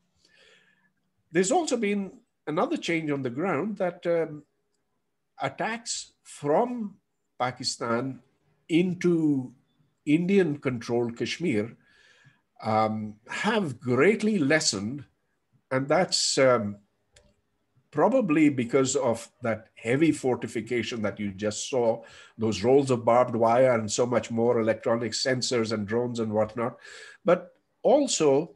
There's also been another change on the ground, that attacks from Pakistan into Indian-controlled Kashmir have greatly lessened, and that's probably because of that heavy fortification that you just saw, those rolls of barbed wire and so much more electronic sensors and drones and whatnot. But also,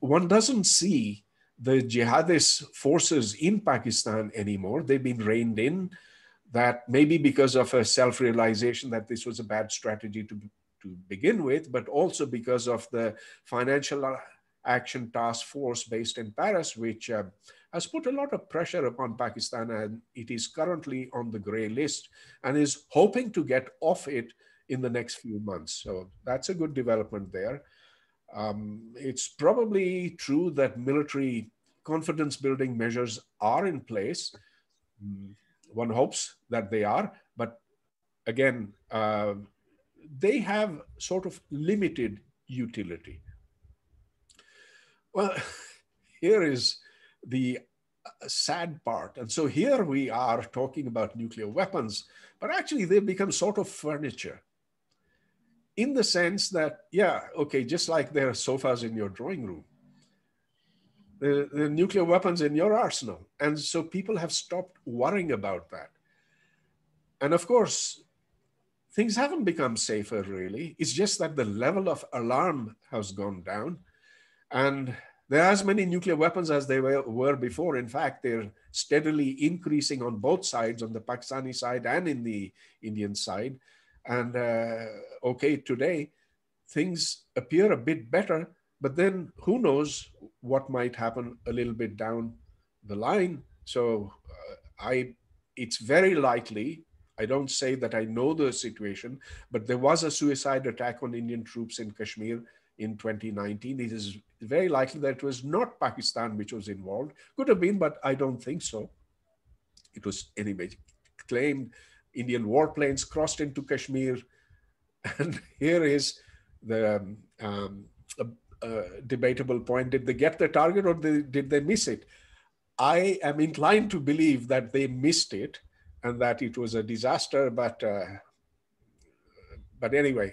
one doesn't see the jihadist forces in Pakistan anymore. They've been reined in. That maybe because of a self-realization that this was a bad strategy to begin with, but also because of the Financial Action Task Force based in Paris, which has put a lot of pressure upon Pakistan, and it is currently on the gray list and is hoping to get off it in the next few months. So that's a good development there. It's probably true that military confidence building measures are in place. One hopes that they are, but again, they have sort of limited utility. Well, here is the sad part. And so here we are talking about nuclear weapons, but actually they've become sort of furniture, in the sense that, yeah, okay, just like there are sofas in your drawing room, the nuclear weapons in your arsenal. And so people have stopped worrying about that. And of course, things haven't become safer really. It's just that the level of alarm has gone down. And there are as many nuclear weapons as there were before. In fact, they're steadily increasing on both sides, on the Pakistani side and in the Indian side. And okay, today, things appear a bit better, but then who knows what might happen a little bit down the line. So it's very likely, I don't say that I know the situation, but there was a suicide attack on Indian troops in Kashmir in 2019. It is very likely that it was not Pakistan which was involved. Could have been, but I don't think so. It was anyway claimed Indian warplanes crossed into Kashmir. And here is the debatable point. Did they get the target or did they miss it? I am inclined to believe that they missed it and that it was a disaster, but anyway,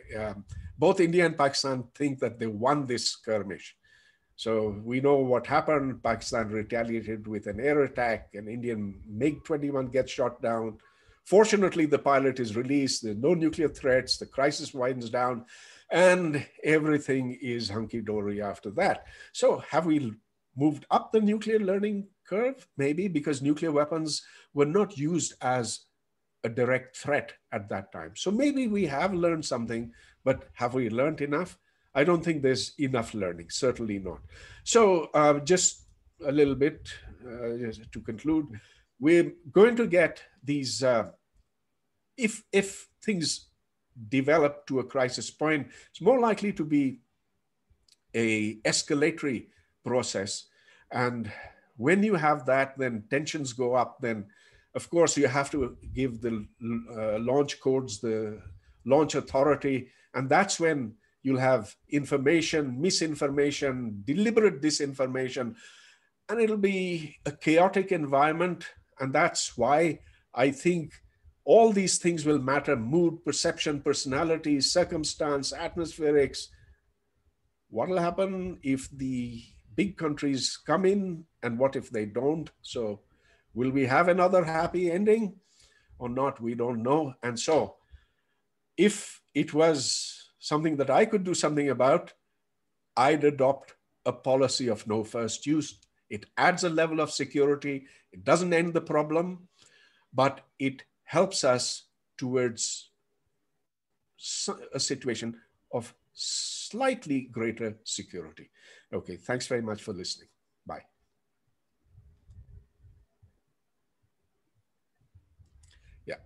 both India and Pakistan think that they won this skirmish. So we know what happened. Pakistan retaliated with an air attack. An Indian MiG-21 gets shot down. Fortunately, the pilot is released. There are no nuclear threats. The crisis winds down, and everything is hunky-dory after that. So have we moved up the nuclear learning curve? Maybe, because nuclear weapons were not used as a direct threat at that time. So maybe we have learned something, but have we learned enough? I don't think there's enough learning, certainly not. So just a little bit to conclude, we're going to get these, if things develop to a crisis point, it's more likely to be a escalatory process. And when you have that, then tensions go up, then Of course, you have to give the launch codes, the launch authority, and that's when you'll have information, misinformation, deliberate disinformation, and it'll be a chaotic environment. And that's why I think all these things will matter: mood, perception, personality, circumstance, atmospherics. What will happen if the big countries come in, and what if they don't? So will we have another happy ending or not? We don't know. And so if it was something that I could do something about, I'd adopt a policy of no first use. It adds a level of security. It doesn't end the problem, but it helps us towards a situation of slightly greater security. Okay, thanks very much for listening. Bye. Yeah,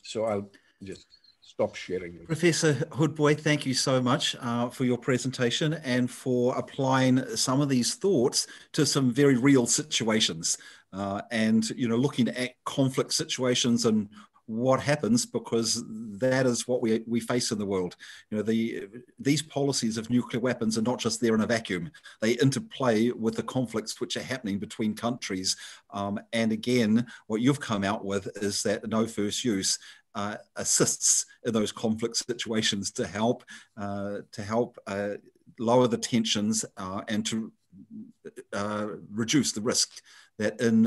so I'll just stop sharing. Professor Hoodboy, thank you so much for your presentation and for applying some of these thoughts to some very real situations and, you know, looking at conflict situations and what happens, because that is what we face in the world. You know, these policies of nuclear weapons are not just there in a vacuum. They interplay with the conflicts which are happening between countries. And again, what you've come out with is that no first use assists in those conflict situations to help lower the tensions and to reduce the risk that in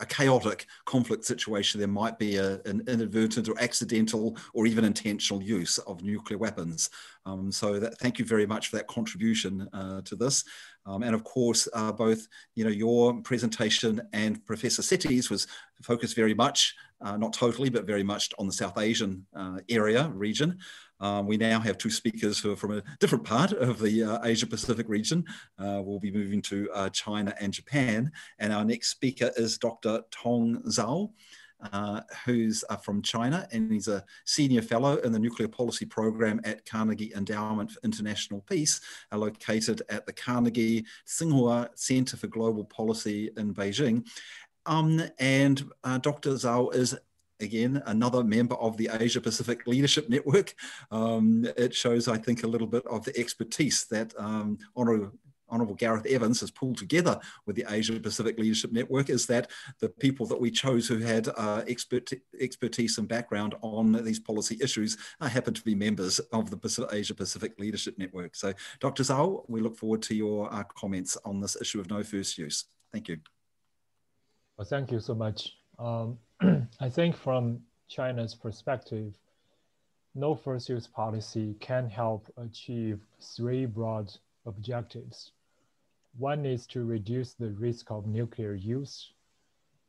a chaotic conflict situation there might be an inadvertent or accidental or even intentional use of nuclear weapons. So thank you very much for that contribution to this. And of course, both your presentation and Professor Setty's was focused very much, not totally, but very much on the South Asian region. We now have two speakers who are from a different part of the Asia-Pacific region. We'll be moving to China and Japan. And our next speaker is Dr. Tong Zhao, who's from China, and he's a senior fellow in the nuclear policy program at Carnegie Endowment for International Peace, located at the Carnegie Tsinghua Center for Global Policy in Beijing. And Dr. Zhao is, again, another member of the Asia-Pacific Leadership Network. It shows, I think, a little bit of the expertise that Honourable Gareth Evans has pulled together with the Asia-Pacific Leadership Network, is that the people that we chose who had expertise and background on these policy issues happen to be members of the Asia-Pacific Leadership Network. So, Dr. Zhao, we look forward to your comments on this issue of no first use. Thank you. Well, thank you so much. I think from China's perspective, no first use policy can help achieve three broad objectives. One is to reduce the risk of nuclear use.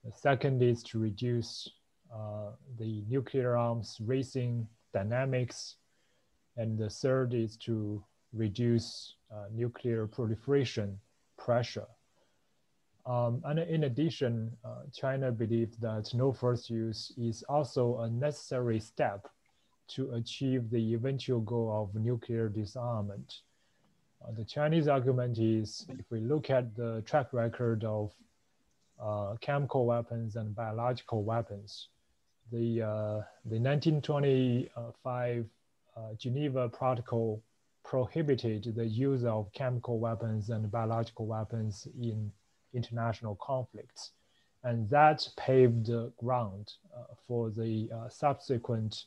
The second is to reduce the nuclear arms racing dynamics. And the third is to reduce nuclear proliferation pressure. And in addition, China believes that no first use is also a necessary step to achieve the eventual goal of nuclear disarmament. The Chinese argument is, if we look at the track record of chemical weapons and biological weapons, the 1925 Geneva Protocol prohibited the use of chemical weapons and biological weapons in international conflicts. And that paved the ground for the subsequent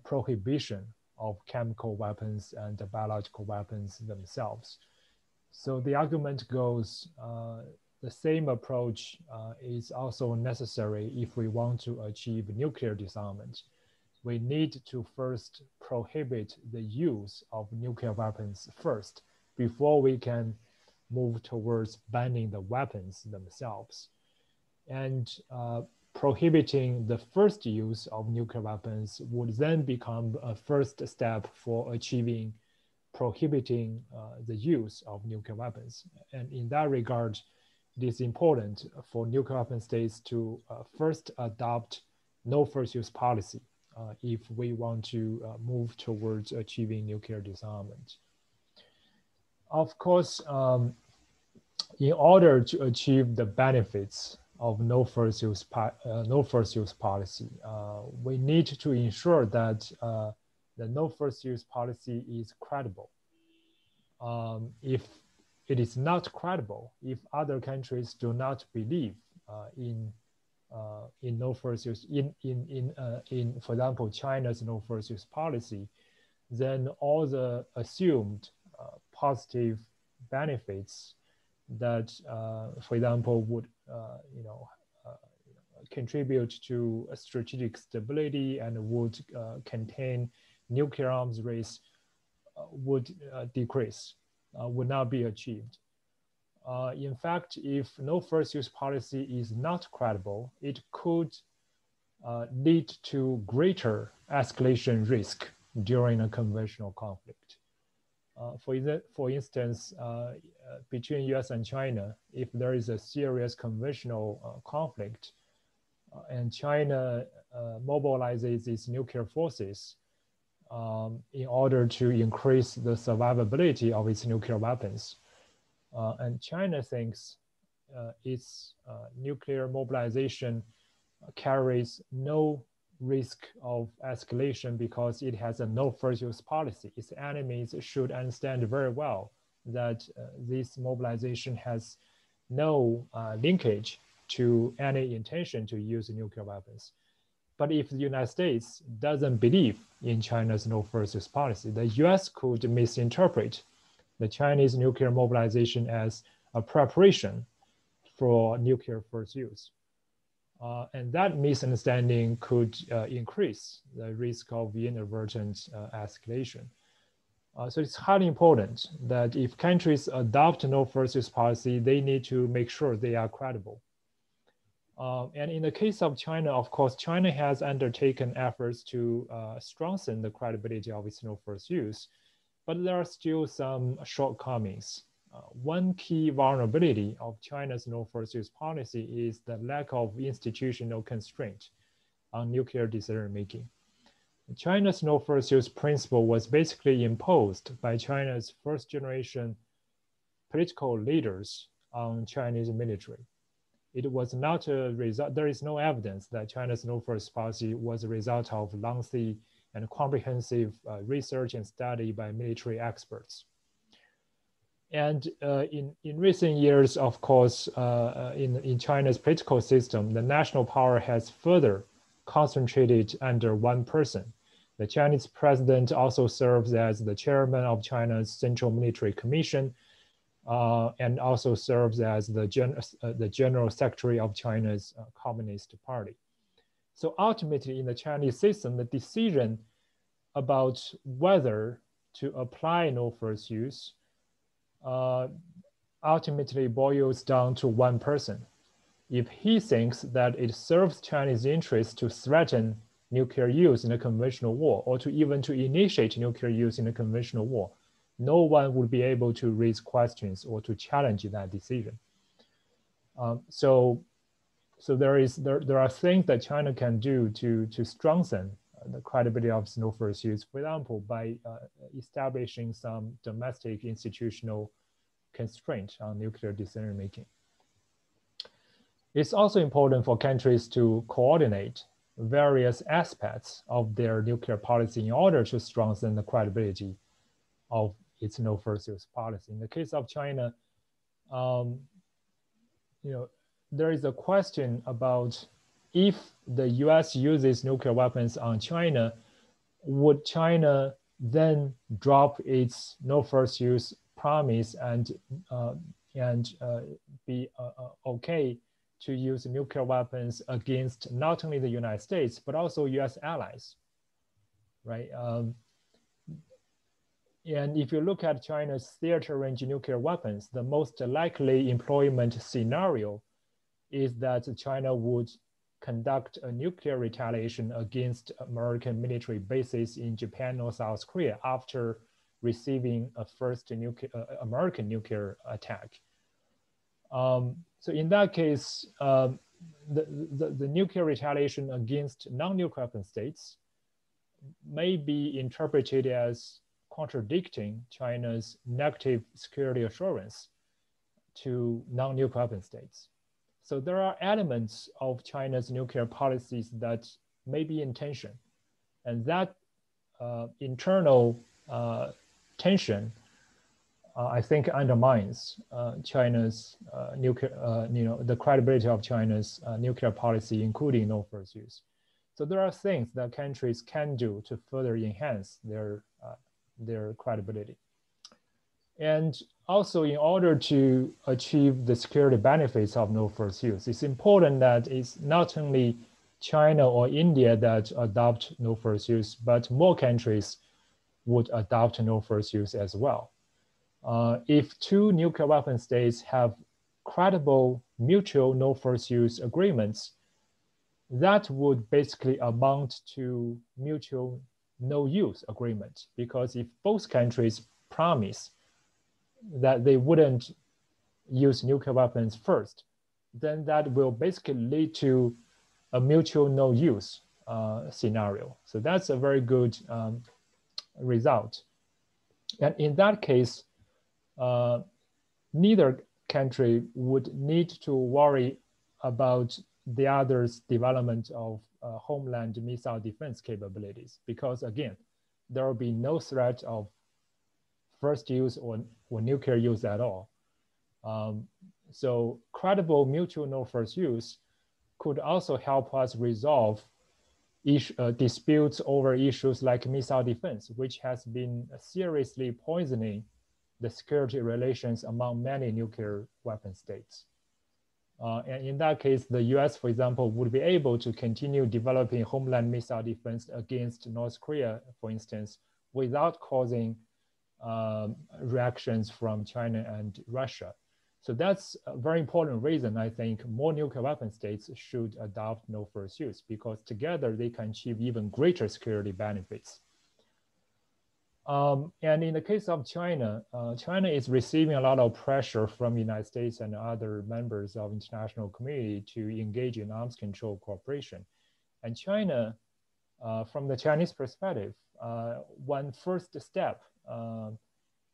prohibition of chemical weapons and biological weapons themselves. So the argument goes, the same approach is also necessary if we want to achieve nuclear disarmament. We need to first prohibit the use of nuclear weapons first, before we can move towards banning the weapons themselves. And prohibiting the first use of nuclear weapons would then become a first step for achieving prohibiting the use of nuclear weapons. And in that regard, it is important for nuclear weapon states to first adopt no first use policy if we want to move towards achieving nuclear disarmament. Of course, in order to achieve the benefits of no first use policy. We need to ensure that the no first use policy is credible. If it is not credible, if other countries do not believe in no first use, in for example, China's no first use policy, then all the assumed positive benefits that, for example, would contribute to a strategic stability and would contain nuclear arms race would decrease, would not be achieved. In fact, if no first use policy is not credible, it could lead to greater escalation risk during a conventional conflict. For instance, between US and China, if there is a serious conventional conflict and China mobilizes its nuclear forces in order to increase the survivability of its nuclear weapons, and China thinks its nuclear mobilization carries no risk of escalation because it has a no first use policy. Its enemies should understand very well that this mobilization has no linkage to any intention to use nuclear weapons. But if the United States doesn't believe in China's no first use policy, the US could misinterpret the Chinese nuclear mobilization as a preparation for nuclear first use. And that misunderstanding could increase the risk of inadvertent escalation. So it's highly important that if countries adopt no first use policy, they need to make sure they are credible. And in the case of China, of course, China has undertaken efforts to strengthen the credibility of its no first use, but there are still some shortcomings. One key vulnerability of China's no first use policy is the lack of institutional constraint on nuclear decision making. China's no first use principle was basically imposed by China's first generation political leaders on Chinese military. It was not a result, there is no evidence that China's no first policy was a result of lengthy and comprehensive research and study by military experts. And in recent years, of course, in China's political system, the national power has further concentrated under one person. The Chinese president also serves as the chairman of China's Central Military Commission and also serves as the general secretary of China's Communist Party. So ultimately in the Chinese system, the decision about whether to apply no first use ultimately boils down to one person. If he thinks that it serves Chinese interests to threaten nuclear use in a conventional war or to even to initiate nuclear use in a conventional war, no one would be able to raise questions or to challenge that decision. So there are things that China can do to strengthen the credibility of no first use, for example, by establishing some domestic institutional constraint on nuclear decision making. It's also important for countries to coordinate various aspects of their nuclear policy in order to strengthen the credibility of its no first use policy. In the case of China, there is a question about if the US uses nuclear weapons on China, would China then drop its no first use promise and be okay to use nuclear weapons against not only the United States, but also US allies, right? And if you look at China's theater range nuclear weapons, the most likely employment scenario is that China would conduct a nuclear retaliation against American military bases in Japan or South Korea after receiving a first American nuclear attack. So in that case, the nuclear retaliation against non-nuclear weapon states may be interpreted as contradicting China's negative security assurance to non-nuclear weapon states. So there are elements of China's nuclear policies that may be in tension, and that internal tension, I think, undermines China's nuclear, the credibility of China's nuclear policy, including no first use. So there are things that countries can do to further enhance their credibility. And also, in order to achieve the security benefits of no first use, it's important that it's not only China or India that adopt no first use, but more countries would adopt no first use as well. If two nuclear weapon states have credible mutual no first use agreements, that would basically amount to mutual no use agreement, because if both countries promise that they wouldn't use nuclear weapons first, then that will basically lead to a mutual no use scenario. So that's a very good result. And in that case, neither country would need to worry about the other's development of homeland missile defense capabilities, because again, there will be no threat of first use or nuclear use at all. So credible mutual no first use could also help us resolve disputes over issues like missile defense, which has been seriously poisoning the security relations among many nuclear weapon states. And in that case, the US, for example, would be able to continue developing homeland missile defense against North Korea, for instance, without causing reactions from China and Russia. So that's a very important reason I think more nuclear weapon states should adopt no first use, because together they can achieve even greater security benefits. And in the case of China, China is receiving a lot of pressure from the United States and other members of international community to engage in arms control cooperation. And China, from the Chinese perspective, one first step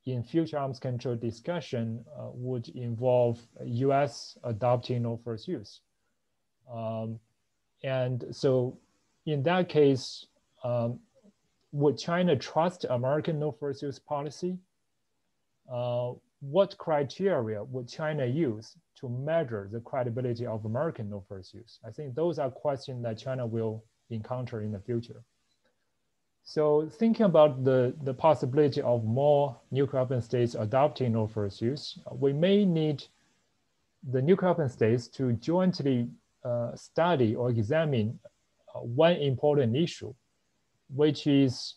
in future arms control discussion would involve US adopting no first use. And so in that case, would China trust American no first use policy? What criteria would China use to measure the credibility of American no first use? I think those are questions that China will encounter in the future. So thinking about the possibility of more nuclear weapon states adopting no first use, we may need the nuclear weapon states to jointly study or examine one important issue, which is,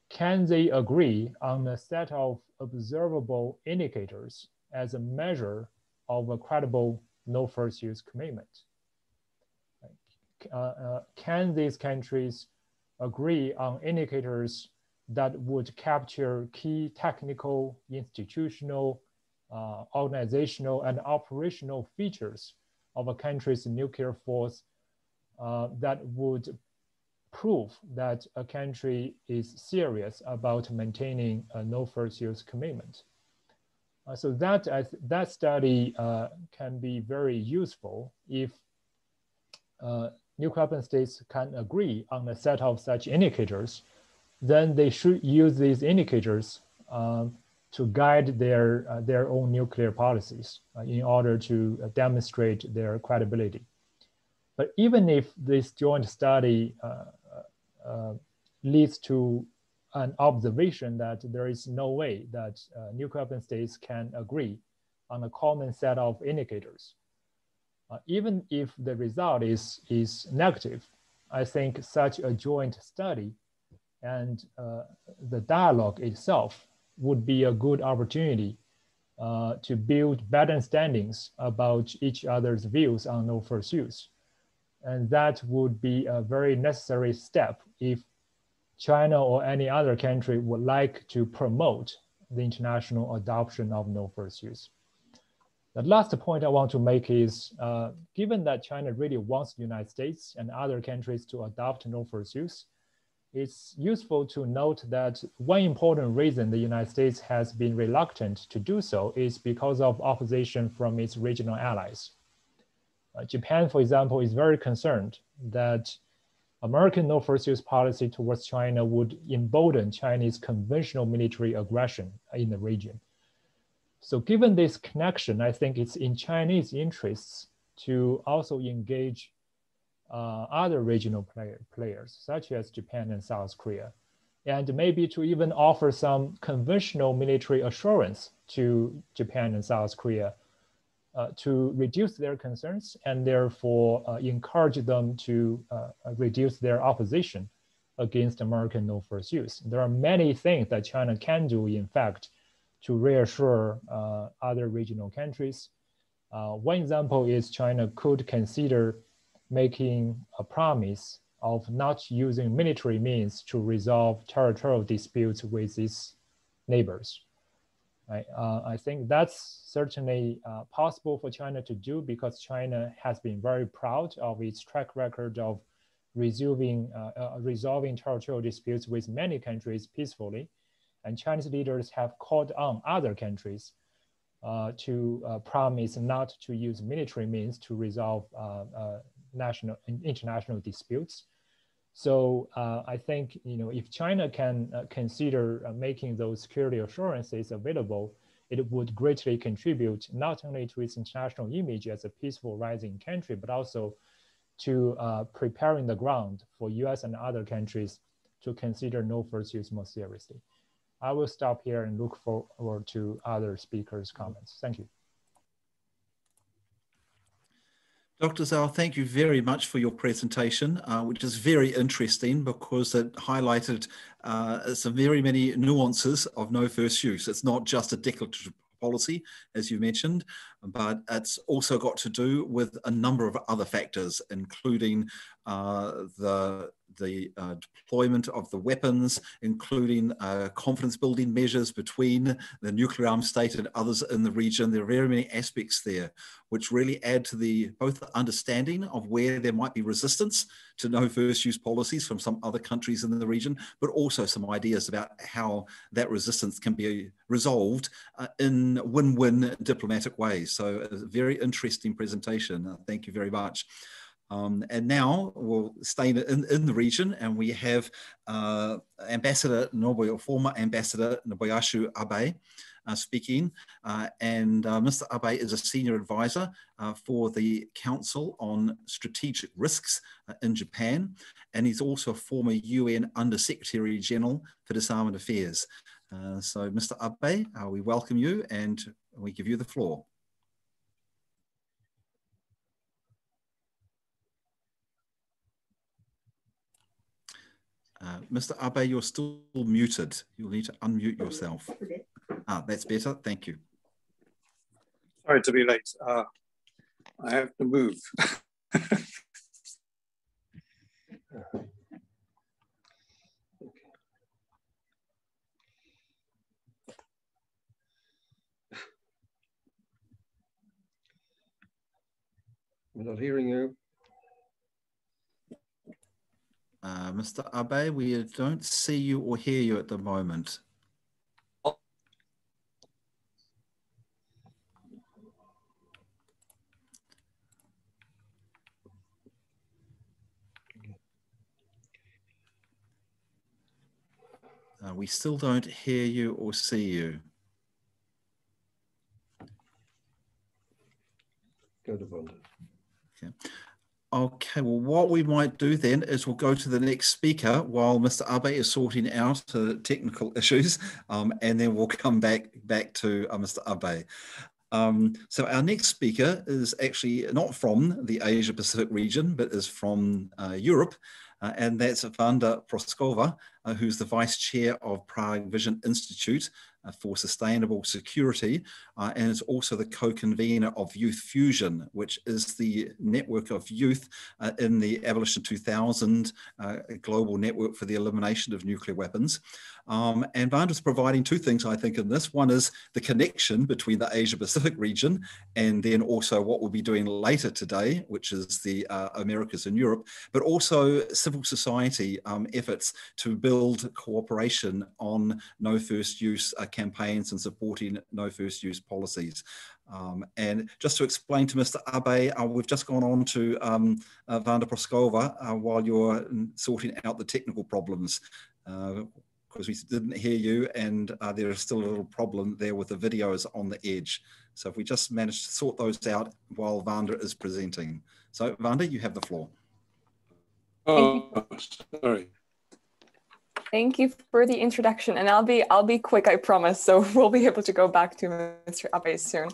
can they agree on a set of observable indicators as a measure of a credible no first use commitment? Can these countries agree on indicators that would capture key technical, institutional, organizational, and operational features of a country's nuclear force that would prove that a country is serious about maintaining a no first use commitment? So that study can be very useful if nuclear weapon states can agree on a set of such indicators. Then they should use these indicators to guide their own nuclear policies in order to demonstrate their credibility. But even if this joint study leads to an observation that there is no way that nuclear weapon states can agree on a common set of indicators, even if the result is negative, I think such a joint study and the dialogue itself would be a good opportunity to build better understandings about each other's views on no first use. And that would be a very necessary step if China or any other country would like to promote the international adoption of no first use. The last point I want to make is, given that China really wants the United States and other countries to adopt no first use, it's useful to note that one important reason the United States has been reluctant to do so is because of opposition from its regional allies. Japan, for example, is very concerned that American no first use policy towards China would embolden Chinese conventional military aggression in the region. So given this connection, I think it's in Chinese interests to also engage other regional players, such as Japan and South Korea, and maybe to even offer some conventional military assurance to Japan and South Korea to reduce their concerns and therefore encourage them to reduce their opposition against American no first use. There are many things that China can do, in fact, to reassure other regional countries. One example is China could consider making a promise of not using military means to resolve territorial disputes with its neighbors. Right? I think that's certainly possible for China to do because China has been very proud of its track record of resolving territorial disputes with many countries peacefully. And Chinese leaders have called on other countries to promise not to use military means to resolve national and international disputes. So I think, if China can consider making those security assurances available, it would greatly contribute not only to its international image as a peaceful rising country, but also to preparing the ground for US and other countries to consider no first use more seriously. I will stop here and look forward to other speakers' comments. Thank you. Dr. Zhao, thank you very much for your presentation, which is very interesting because it highlighted some very many nuances of no first use. It's not just a declarative policy, as you mentioned, but it's also got to do with a number of other factors, including the deployment of the weapons, including confidence building measures between the nuclear armed state and others in the region. There are very many aspects there which really add to both the understanding of where there might be resistance to no first use policies from some other countries in the region, but also some ideas about how that resistance can be resolved in win-win diplomatic ways. So a very interesting presentation. Thank you very much. And now we'll stay in the region, and we have Ambassador Nobuo, former Ambassador Nobuyasu Abe speaking. And Mr. Abe is a senior advisor for the Council on Strategic Risks in Japan, and he's also a former UN Under-Secretary General for Disarmament Affairs. So Mr. Abe, we welcome you and we give you the floor. Mr. Abe, you're still muted. You'll need to unmute yourself. That's better. Thank you. Sorry to be late. I have to move. We're not hearing you. Mr. Abe, we don't see you or hear you at the moment. We still don't hear you or see you. Go to Vonda. Okay. Okay, well, what we might do then is we'll go to the next speaker while Mr. Abe is sorting out technical issues, and then we'll come back to Mr. Abe. So our next speaker is actually not from the Asia Pacific region, but is from Europe, and that's Wanda Proskova, who's the Vice Chair of Prague Vision Institute for Sustainable Security, and is also the co-convener of Youth Fusion, which is the network of youth in the Abolition 2000 global network for the elimination of nuclear weapons. And Vanda's providing two things, I think, in this. One is the connection between the Asia-Pacific region and then also what we'll be doing later today, which is the Americas and Europe, but also civil society efforts to build cooperation on no first use campaigns and supporting no first use policies. And just to explain to Mr. Abe, we've just gone on to Wanda Proskova while you're sorting out the technical problems, because we didn't hear you, and there is still a little problem there with the videos on the edge. So if we just manage to sort those out while Wanda is presenting. So Wanda, you have the floor. Oh, sorry. Thank you for the introduction, and I'll be quick, I promise. So we'll be able to go back to Mr. Abe soon.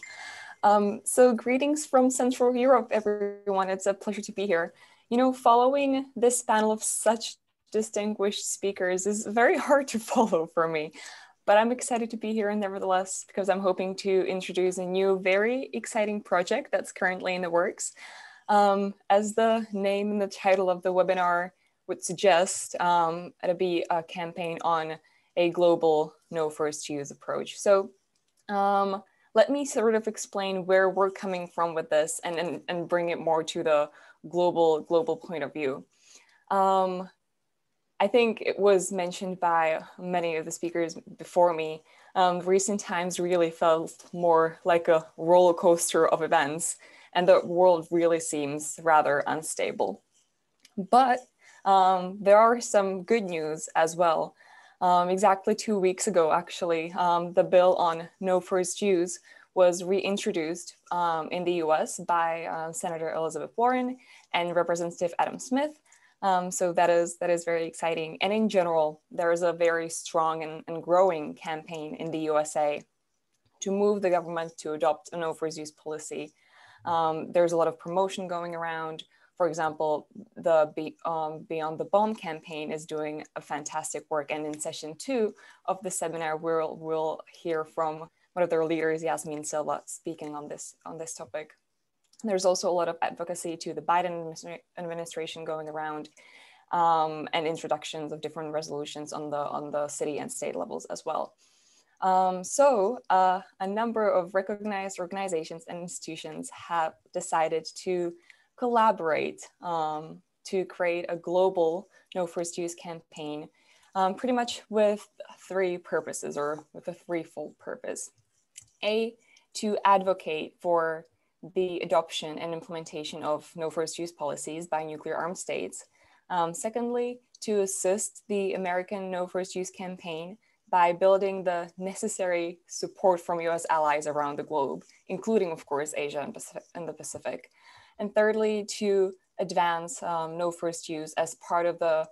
So greetings from Central Europe, everyone. It's a pleasure to be here. You know, following this panel of such distinguished speakers is very hard to follow for me, but I'm excited to be here nevertheless, because I'm hoping to introduce a new, very exciting project that's currently in the works. As the name and the title of the webinar would suggest, it'll be a campaign on a global no first use approach. So let me sort of explain where we're coming from with this and bring it more to the global point of view. I think it was mentioned by many of the speakers before me, recent times really felt more like a roller coaster of events, and the world really seems rather unstable. But there are some good news as well. Exactly 2 weeks ago, actually, the bill on no first use was reintroduced in the US by Senator Elizabeth Warren and Representative Adam Smith. So that is very exciting. And in general, there is a very strong and growing campaign in the USA to move the government to adopt a no first use policy. There's a lot of promotion going around. For example, the Beyond the Bomb campaign is doing a fantastic work. And in session 2 of the seminar, we'll hear from one of their leaders, Yasmin Silva, speaking on this topic. There's also a lot of advocacy to the Biden administration going around, and introductions of different resolutions on the city and state levels as well. So a number of recognized organizations and institutions have decided to collaborate to create a global no first use campaign, pretty much with 3 purposes, or with a threefold purpose. A, to advocate for the adoption and implementation of no first use policies by nuclear armed states. Secondly, to assist the American no first use campaign by building the necessary support from US allies around the globe, including, of course, Asia and the Pacific. And thirdly, to advance no first use as part of the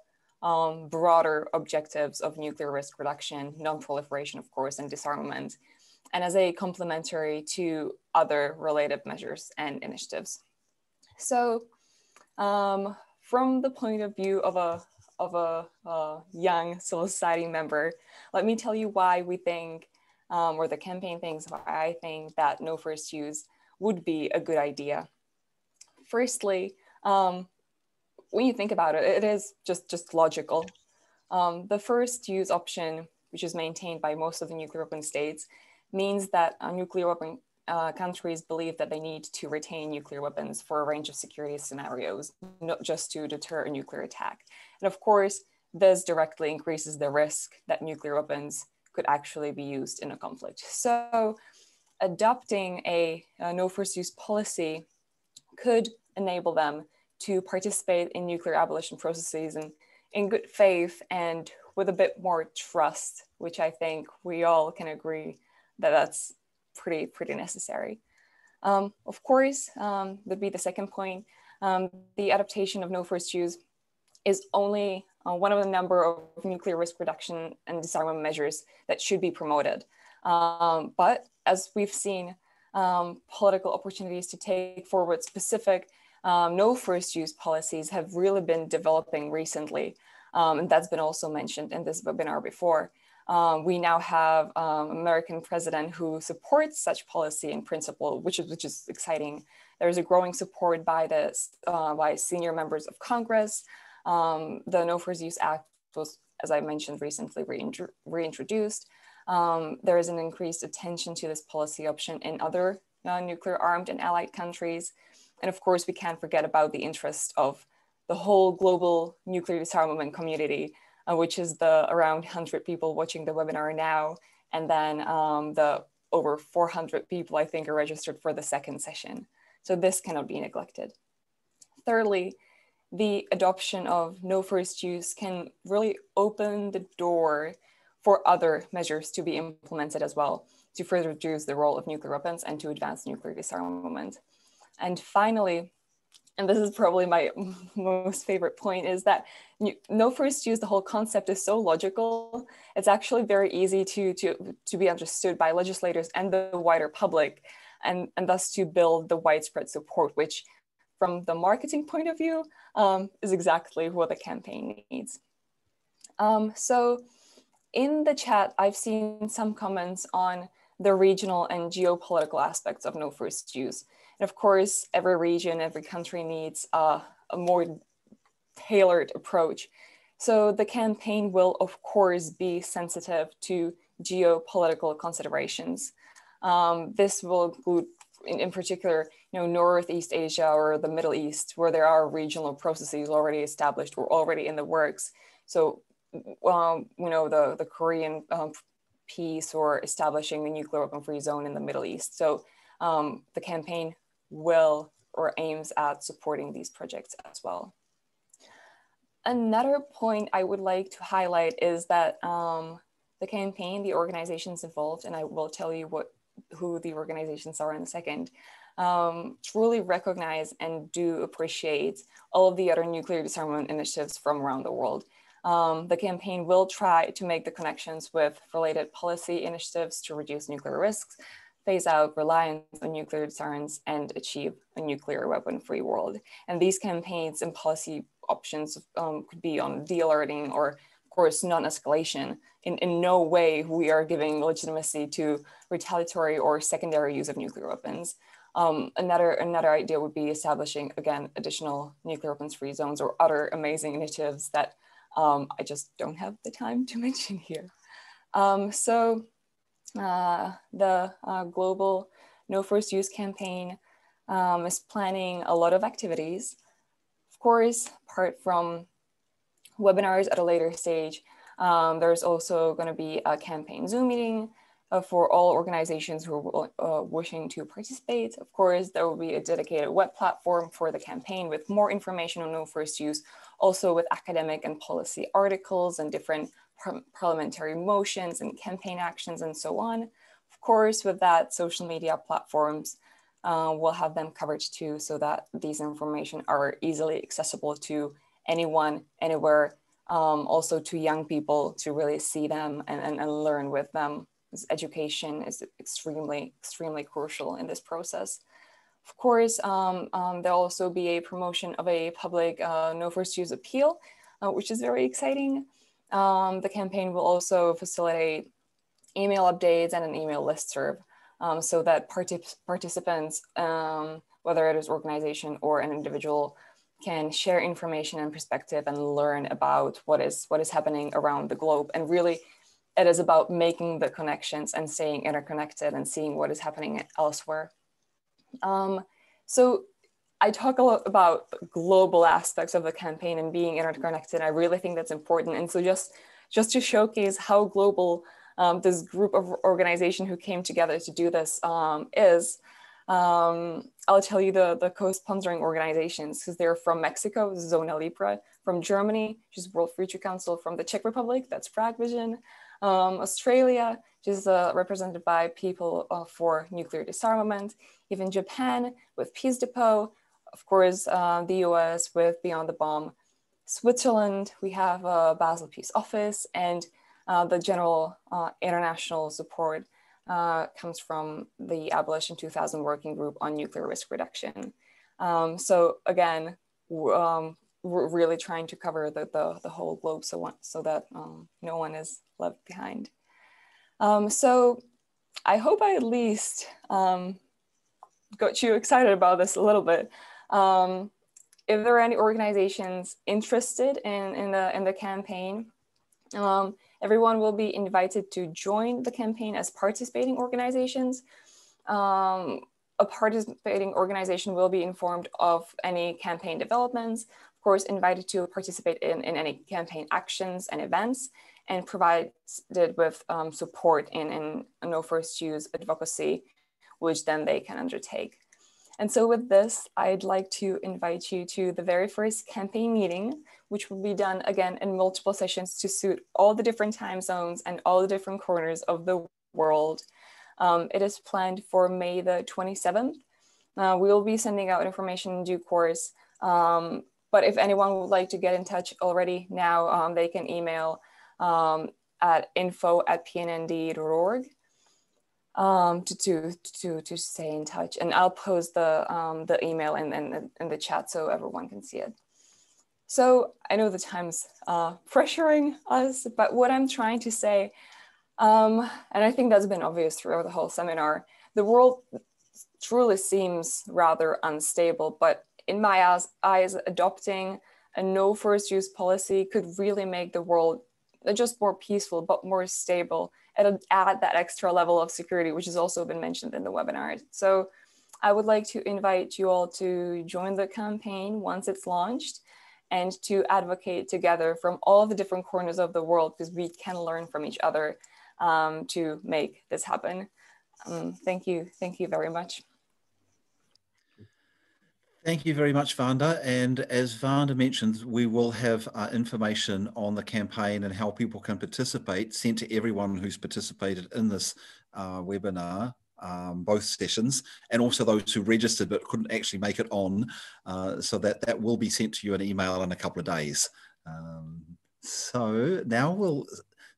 broader objectives of nuclear risk reduction, non-proliferation, of course, and disarmament, and as a complementary to other related measures and initiatives. So from the point of view of a young civil society member, let me tell you why we think, or the campaign thinks, why I think that no first use would be a good idea. Firstly, when you think about it, it is just logical. The first use option, which is maintained by most of the nuclear weapon states, means that nuclear weapon countries believe that they need to retain nuclear weapons for a range of security scenarios, not just to deter a nuclear attack. And of course, this directly increases the risk that nuclear weapons could actually be used in a conflict. So adopting a no first use policy could enable them to participate in nuclear abolition processes in good faith and with a bit more trust, which I think we all can agree that that's pretty necessary. Of course, would be the second point. The adaptation of no first use is only one of a number of nuclear risk reduction and disarmament measures that should be promoted. But as we've seen, political opportunities to take forward specific no first use policies have really been developing recently. And that's been also mentioned in this webinar before. We now have American president who supports such policy in principle, which is exciting. There's a growing support by by senior members of Congress. The No First Use Act was, as I mentioned, recently reintroduced. There is an increased attention to this policy option in other nuclear armed and allied countries. And of course, we can't forget about the interest of the whole global nuclear disarmament community, which is the around 100 people watching the webinar now, And then the over 400 people, I think, are registered for the second session. So this cannot be neglected. Thirdly, the adoption of no first use can really open the door for other measures to be implemented as well, to further reduce the role of nuclear weapons and to advance nuclear disarmament. And finally, and this is probably my most favorite point, is that no first use, the whole concept is so logical. It's actually very easy to be understood by legislators and the wider public, and thus to build the widespread support, which from the marketing point of view is exactly what the campaign needs. So in the chat, I've seen some comments on the regional and geopolitical aspects of no first use. And of course, every region, every country needs a more tailored approach. So the campaign will, of course, be sensitive to geopolitical considerations. This will include, in particular, Northeast Asia or the Middle East, where there are regional processes already established or already in the works. So, the Korean peace or establishing the nuclear weapon-free zone in the Middle East. So the campaign will or aims at supporting these projects as well. Another point I would like to highlight is that the campaign, the organizations involved, and I will tell you who the organizations are in a second, truly recognize and do appreciate all of the other nuclear disarmament initiatives from around the world. The campaign will try to make the connections with related policy initiatives to reduce nuclear risks, phase out reliance on nuclear deterrence, and achieve a nuclear weapon-free world. And these campaigns and policy options could be on de-alerting or, of course, non-escalation. In no way we are giving legitimacy to retaliatory or secondary use of nuclear weapons. Another idea would be establishing, again, additional nuclear weapons-free zones or other amazing initiatives that I just don't have the time to mention here. The global No First Use campaign is planning a lot of activities. Of course, apart from webinars at a later stage, there's also going to be a campaign Zoom meeting for all organizations who are wishing to participate. Of course, there will be a dedicated web platform for the campaign with more information on no first use, also with academic and policy articles and different parliamentary motions and campaign actions and so on. Of course, with that, social media platforms will have them covered too, so that these information are easily accessible to anyone, anywhere, also to young people to really see them and learn with them. Education is extremely crucial in this process. Of course, there'll also be a promotion of a public no first use appeal, which is very exciting. The campaign will also facilitate email updates and an email listserv so that participants, whether it is organization or an individual, can share information and perspective and learn about what is happening around the globe. And really, it is about making the connections and staying interconnected and seeing what is happening elsewhere. So I talk a lot about global aspects of the campaign and being interconnected. I really think that's important. And so just to showcase how global this group of organization who came together to do this is, I'll tell you the co-sponsoring organizations, because they're from Mexico, Zona Libre, from Germany, which is World Future Council, from the Czech Republic, that's Fragvision, Australia, which is represented by People for Nuclear Disarmament, even Japan with Peace Depot, of course, the US with Beyond the Bomb, Switzerland, we have Basel Peace Office, and the general international support comes from the Abolition 2000 Working Group on Nuclear Risk Reduction. So again, we're really trying to cover the whole globe so that no one is left behind. So I hope I at least got you excited about this a little bit. If there are any organizations interested in the campaign, everyone will be invited to join the campaign as participating organizations. A participating organization will be informed of any campaign developments, of course, invited to participate in any campaign actions and events. and provided with support in no first use advocacy, which then they can undertake. And so with this, I'd like to invite you to the very first campaign meeting, which will be done again in multiple sessions to suit all the different time zones and all the different corners of the world. It is planned for May the 27th. We will be sending out information in due course. But if anyone would like to get in touch already now, they can email at info@pnnd.org. To stay in touch, and I'll post the email in the chat so everyone can see it. So I know the time's pressuring us, but what I'm trying to say, and I think that's been obvious throughout the whole seminar, the world truly seems rather unstable, but in my eyes, adopting a no first use policy could really make the world not just more peaceful, but more stable, and add that extra level of security, which has also been mentioned in the webinar. So I would like to invite you all to join the campaign once it's launched and to advocate together from all the different corners of the world, because we can learn from each other to make this happen. Thank you very much. Thank you very much, Vanda. And as Vanda mentioned, we will have information on the campaign and how people can participate sent to everyone who's participated in this webinar, both sessions, and also those who registered but couldn't actually make it on, so that will be sent to you an email in a couple of days. So now we'll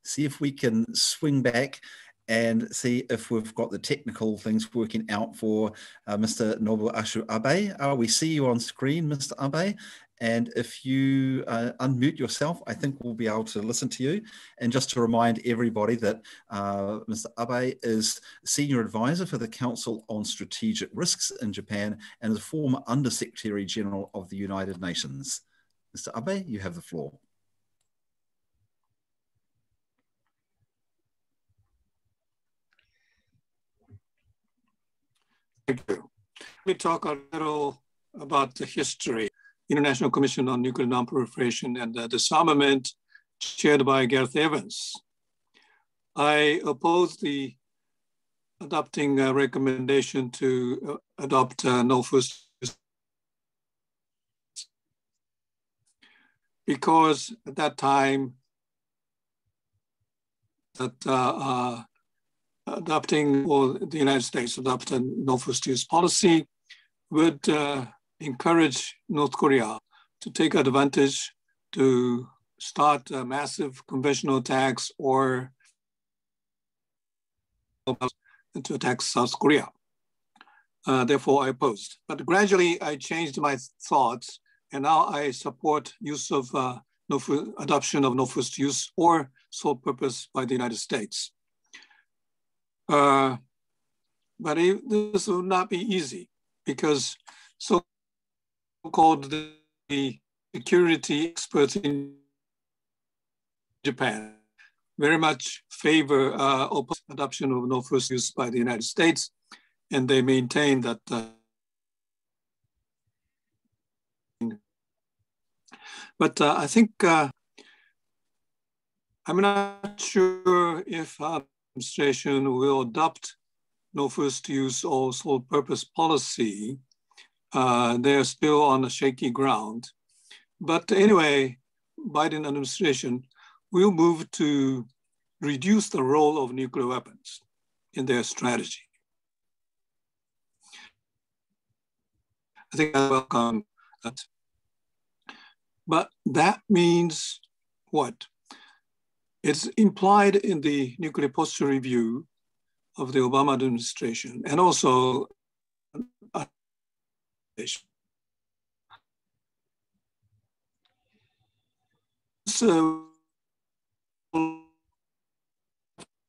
see if we can swing back and see if we've got the technical things working out for Mr. Nobuashu Abe. We see you on screen, Mr. Abe. And if you unmute yourself, I think we'll be able to listen to you. And just to remind everybody that Mr. Abe is Senior Advisor for the Council on Strategic Risks in Japan and is a former Under-Secretary General of the United Nations. Mr. Abe, you have the floor. Thank you. Let me talk a little about the history. International Commission on Nuclear Non-Proliferation and Disarmament, chaired by Gareth Evans. I oppose the adopting a recommendation to adopt no first use, because at that time that adopting, or the United States adopted no first use policy would encourage North Korea to take advantage to start massive conventional attacks or to attack South Korea. Therefore, I opposed. But gradually, I changed my thoughts, and now I support use of adoption of no first use or sole purpose by the United States. But this will not be easy, because so-called the security experts in Japan very much favor adoption of no first use by the United States, and they maintain that but I think I'm not sure if administration will adopt no first use or sole purpose policy. They're still on a shaky ground. But anyway, Biden administration will move to reduce the role of nuclear weapons in their strategy. I think I welcome that. But that means what? It's implied in the nuclear posture review of the Obama administration, and also so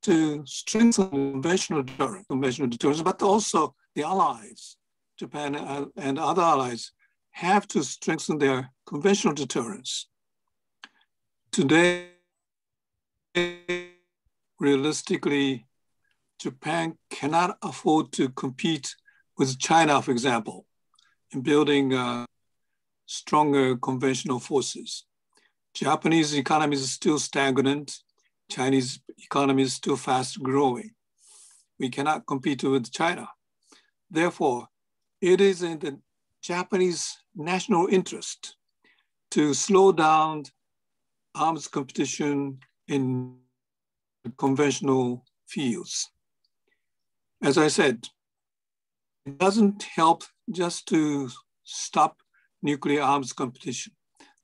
to strengthen conventional deterrence, but also the allies, Japan and other allies, have to strengthen their conventional deterrence. Today, realistically, Japan cannot afford to compete with China, for example, in building stronger conventional forces. Japanese economy is still stagnant, Chinese economy is still fast growing. We cannot compete with China. Therefore, it is in the Japanese national interest to slow down arms competition in conventional fields. As I said, it doesn't help just to stop nuclear arms competition.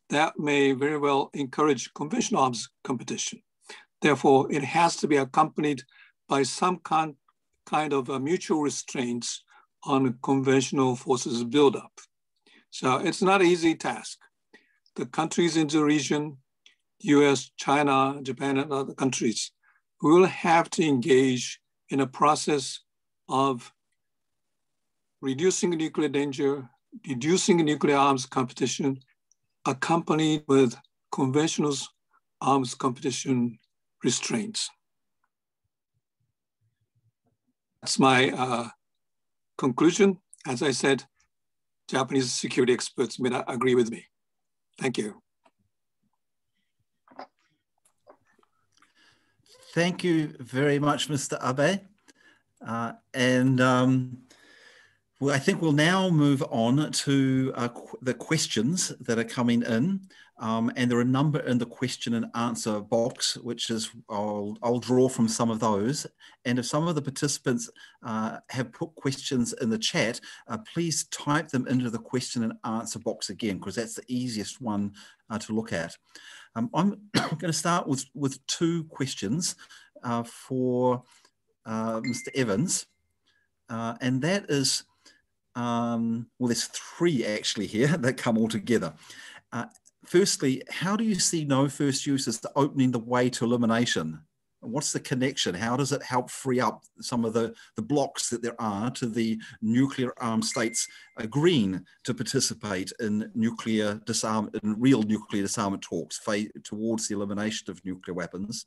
That may very well encourage conventional arms competition. Therefore, it has to be accompanied by some kind of a mutual restraints on conventional forces buildup. So it's not an easy task. The countries in the region, US, China, Japan, and other countries, will have to engage in a process of reducing nuclear danger, reducing nuclear arms competition, accompanied with conventional arms competition restraints. That's my conclusion. As I said, Japanese security experts may not agree with me. Thank you. Thank you very much, Mr. Abe. Well, I think we'll now move on to the questions that are coming in. And there are a number in the question and answer box, which is, I'll draw from some of those. And if some of the participants have put questions in the chat, please type them into the question and answer box again, because that's the easiest one to look at. I'm going to start with two questions for Mr. Evans. And that is, well, there's three actually here that come all together. Firstly, how do you see no first use as opening the way to elimination? What's the connection? How does it help free up some of the blocks that there are to the nuclear armed states agreeing to participate in nuclear disarmament, in real nuclear disarmament talks towards the elimination of nuclear weapons?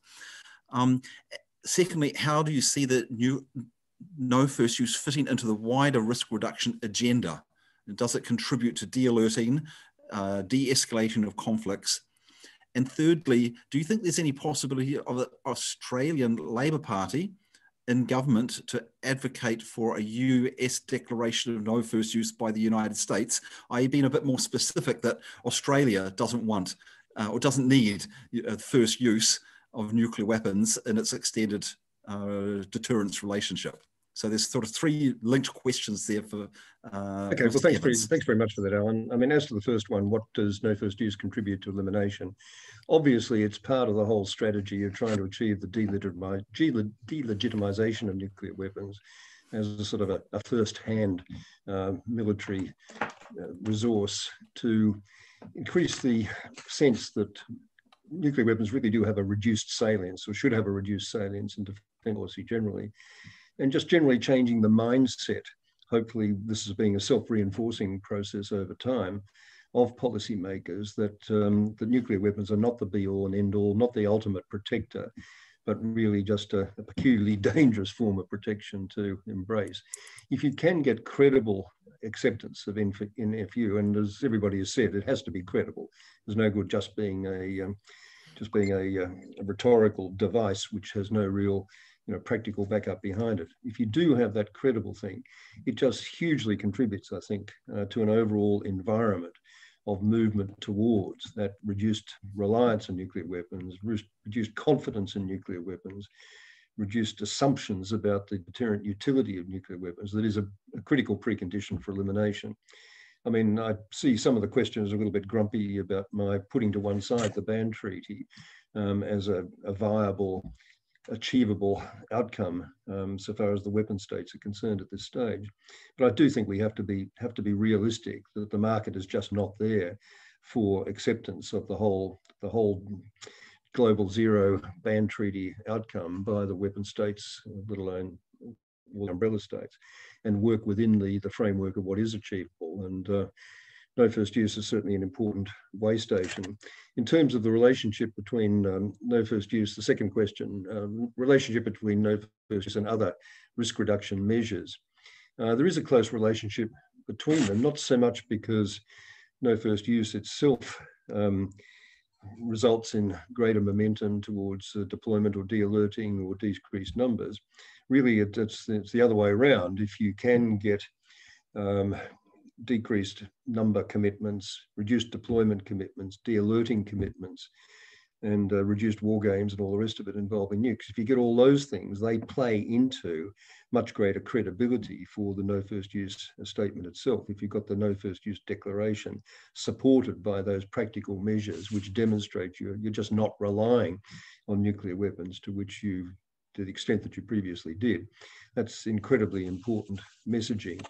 Secondly, how do you see the no first use fitting into the wider risk reduction agenda? Does it contribute to de-alerting, de-escalation of conflicts? And thirdly, do you think there's any possibility of the Australian Labor Party in government to advocate for a US declaration of no first use by the United States, i.e. being a bit more specific that Australia doesn't want or doesn't need first use of nuclear weapons in its extended deterrence relationship? So there's sort of three linked questions there for okay, well, thanks very much for that, Alan. I mean, as to the first one, what does no first use contribute to elimination? Obviously, it's part of the whole strategy of trying to achieve the delegitimization of nuclear weapons as a sort of a first-hand military resource to increase the sense that nuclear weapons really do have a reduced salience, or should have a reduced salience in defense policy generally. And just generally changing the mindset. Hopefully this is being a self-reinforcing process over time of policymakers that the nuclear weapons are not the be-all and end-all, not the ultimate protector, but really just a peculiarly dangerous form of protection to embrace. If you can get credible acceptance of NFU, and as everybody has said, it has to be credible. There's no good just being a rhetorical device which has no real practical backup behind it. If you do have that credible thing, it just hugely contributes, I think, to an overall environment of movement towards that reduced reliance on nuclear weapons, reduced confidence in nuclear weapons, reduced assumptions about the deterrent utility of nuclear weapons. That is a critical precondition for elimination. I mean, I see some of the questions a little bit grumpy about my putting to one side the ban treaty as a viable, achievable outcome so far as the weapon states are concerned at this stage. But I do think we have to be realistic that the market is just not there for acceptance of the whole global zero ban treaty outcome by the weapon states, let alone the umbrella states, and work within the framework of what is achievable. And no first use is certainly an important way station. In terms of the relationship between no first use, the second question, relationship between no first use and other risk reduction measures. There is a close relationship between them, not so much because no first use itself results in greater momentum towards deployment or de-alerting or decreased numbers. Really, it's the other way around. If you can get decreased number commitments, reduced deployment commitments, de-alerting commitments, and reduced war games and all the rest of it involving nukes. If you get all those things, they play into much greater credibility for the no first use statement itself. If you've got the no first use declaration supported by those practical measures which demonstrate you're just not relying on nuclear weapons to the extent that you previously did. That's incredibly important messaging.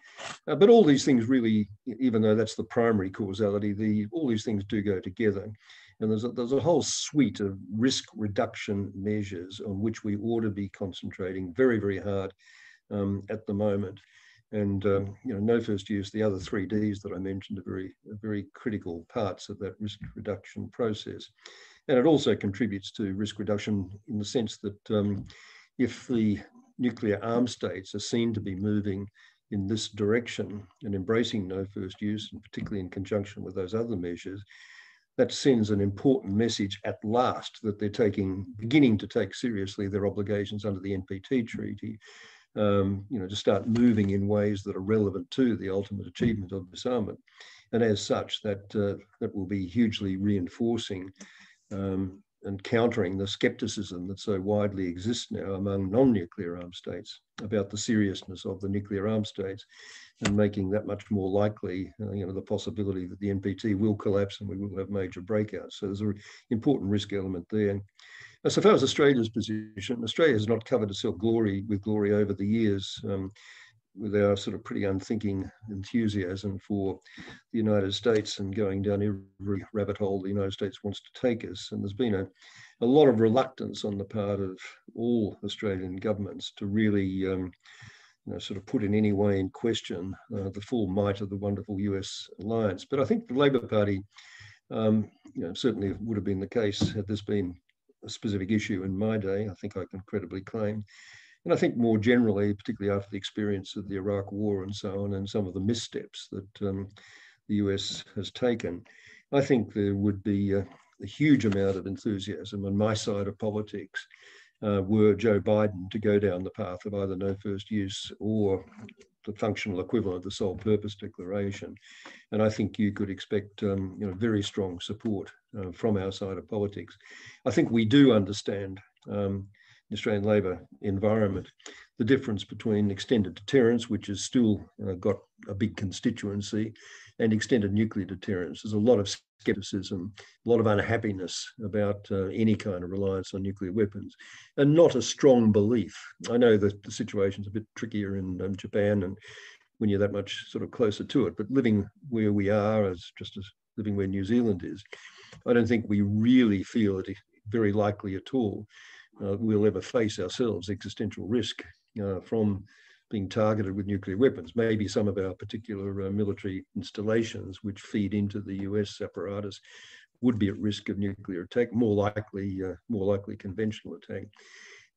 But all these things really, even though that's the primary causality, all these things do go together. And there's a whole suite of risk reduction measures on which we ought to be concentrating very, very hard at the moment. And no first use, the other 3 Ds that I mentioned are very critical parts of that risk reduction process. And it also contributes to risk reduction in the sense that if the nuclear armed states are seen to be moving in this direction and embracing no first use, and particularly in conjunction with those other measures, that sends an important message at last that they're beginning to take seriously their obligations under the NPT treaty, to start moving in ways that are relevant to the ultimate achievement of disarmament. And as such, that will be hugely reinforcing and countering the skepticism that so widely exists now among non-nuclear armed states about the seriousness of the nuclear armed states, and making that much more likely, the possibility that the NPT will collapse and we will have major breakouts. So there's an important risk element there. So far as Australia's position, Australia has not covered itself with glory over the years with our sort of pretty unthinking enthusiasm for the United States and going down every rabbit hole the United States wants to take us. And there's been a lot of reluctance on the part of all Australian governments to really sort of put in any way in question the full might of the wonderful US alliance. But I think the Labor Party, certainly would have been the case had this been a specific issue in my day, I think I can credibly claim. And I think more generally, particularly after the experience of the Iraq War and so on, and some of the missteps that the US has taken, I think there would be a huge amount of enthusiasm on my side of politics were Joe Biden to go down the path of either no first use or the functional equivalent of the sole purpose declaration. And I think you could expect very strong support from our side of politics. I think we do understand the Australian Labor environment, the difference between extended deterrence, which has still got a big constituency, and extended nuclear deterrence. There's a lot of skepticism, a lot of unhappiness about any kind of reliance on nuclear weapons, and not a strong belief. I know that the situation's a bit trickier in Japan, and when you're that much sort of closer to it, but living where we are, just as living where New Zealand is, I don't think we really feel it very likely at all we'll ever face ourselves existential risk from being targeted with nuclear weapons. Maybe some of our particular military installations which feed into the US apparatus would be at risk of nuclear attack, more likely conventional attack.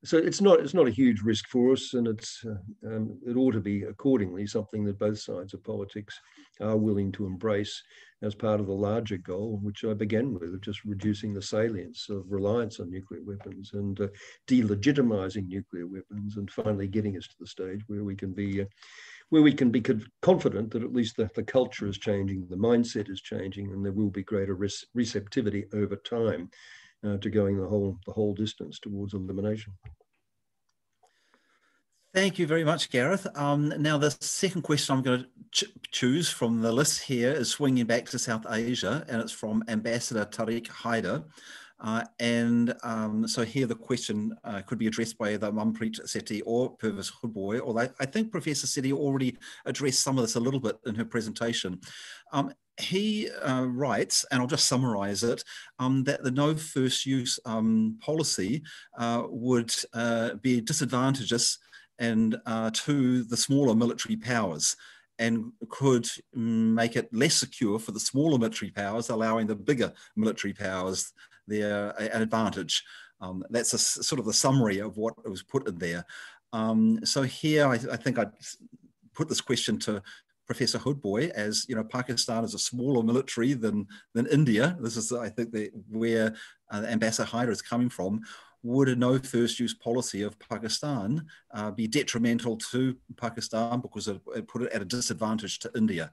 So it's not a huge risk for us, and it ought to be accordingly something that both sides of politics are willing to embrace as part of the larger goal, which I began with, of just reducing the salience of reliance on nuclear weapons and delegitimizing nuclear weapons, and finally getting us to the stage where we can be confident that at least the culture is changing, the mindset is changing, and there will be greater receptivity over time to going the whole distance towards elimination. Thank you very much, Gareth. Now, the second question I'm going to choose from the list here is swinging back to South Asia, and it's from Ambassador Tariq Haider. So here the question could be addressed by either Manpreet Sethi or Purvis Khudboy, although I think Professor Sethi already addressed some of this a little bit in her presentation. He writes, and I'll just summarize it, that the no first use policy would be disadvantageous and to the smaller military powers, and could make it less secure for the smaller military powers, allowing the bigger military powers an advantage. That's sort of the summary of what was put in there. So here I think I'd put this question to Professor Hoodboy, as you know, Pakistan is a smaller military than India. This is, I think, where Ambassador Haider is coming from. Would a no first use policy of Pakistan be detrimental to Pakistan because it put it at a disadvantage to India?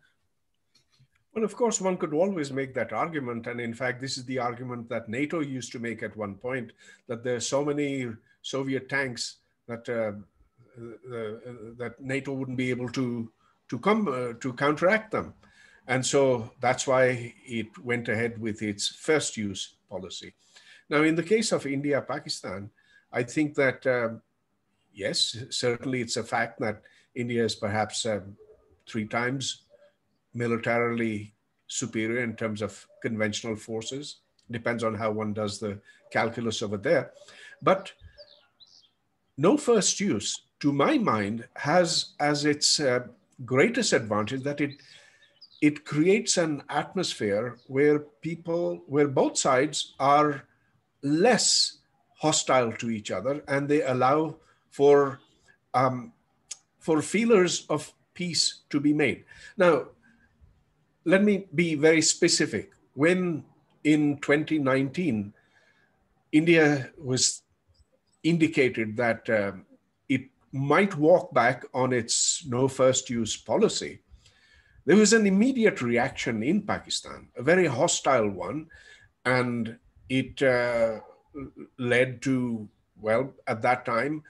Well, of course, one could always make that argument. And in fact, this is the argument that NATO used to make at one point, that there are so many Soviet tanks that that NATO wouldn't be able to counteract them. And so that's why it went ahead with its first use policy. Now, in the case of India, Pakistan, I think that, yes, certainly it's a fact that India is perhaps 3 times militarily superior in terms of conventional forces. Depends on how one does the calculus over there. But no first use, to my mind, has as its greatest advantage that it creates an atmosphere where both sides are less hostile to each other, and they allow for feelers of peace to be made. Now, let me be very specific. When in 2019, India was indicated that it might walk back on its no first use policy, there was an immediate reaction in Pakistan, a very hostile one, and it led to, well, at that time,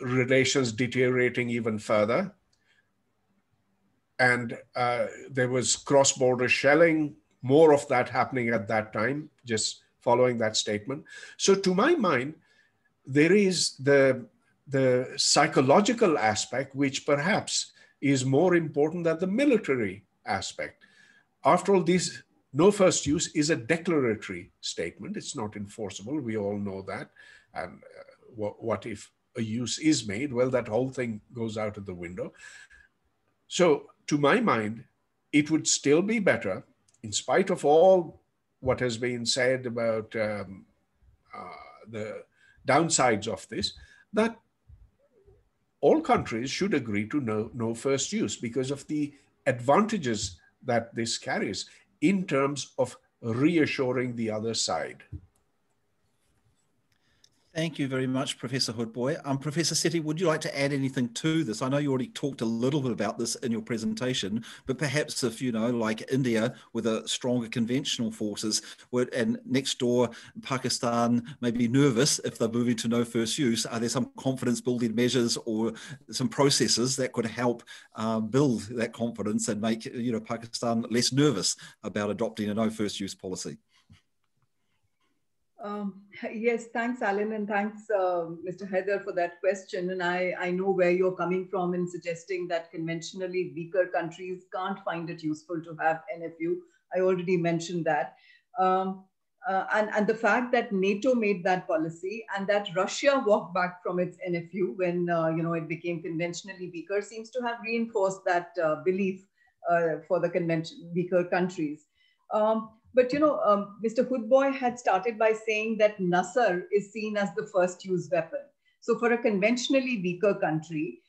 relations deteriorating even further. And there was cross-border shelling, more of that happening at that time, just following that statement. So to my mind, there is the psychological aspect, which perhaps is more important than the military aspect. After all, this no first use is a declaratory statement. It's not enforceable. We all know that. And what if a use is made? Well, that whole thing goes out of the window. So to my mind, it would still be better, in spite of all what has been said about the downsides of this, that all countries should agree to no first use because of the advantages that this carries in terms of reassuring the other side. Thank you very much, Professor Hoodboy. Professor Sethi, would you like to add anything to this? I know you already talked a little bit about this in your presentation, but perhaps if, you know, like India with a stronger conventional forces and next door Pakistan may be nervous if they're moving to no first use, are there some confidence building measures or some processes that could help build that confidence and make, you know, Pakistan less nervous about adopting a no first use policy? Yes, thanks, Alan, and thanks, Mr. Haider, for that question. And I know where you're coming from in suggesting that conventionally weaker countries can't find it useful to have NFU. I already mentioned that. And the fact that NATO made that policy and that Russia walked back from its NFU when you know, it became conventionally weaker seems to have reinforced that belief for the weaker countries. But, you know, Mr. Hoodboy had started by saying that Nasr is seen as the first use weapon. So for a conventionally weaker country,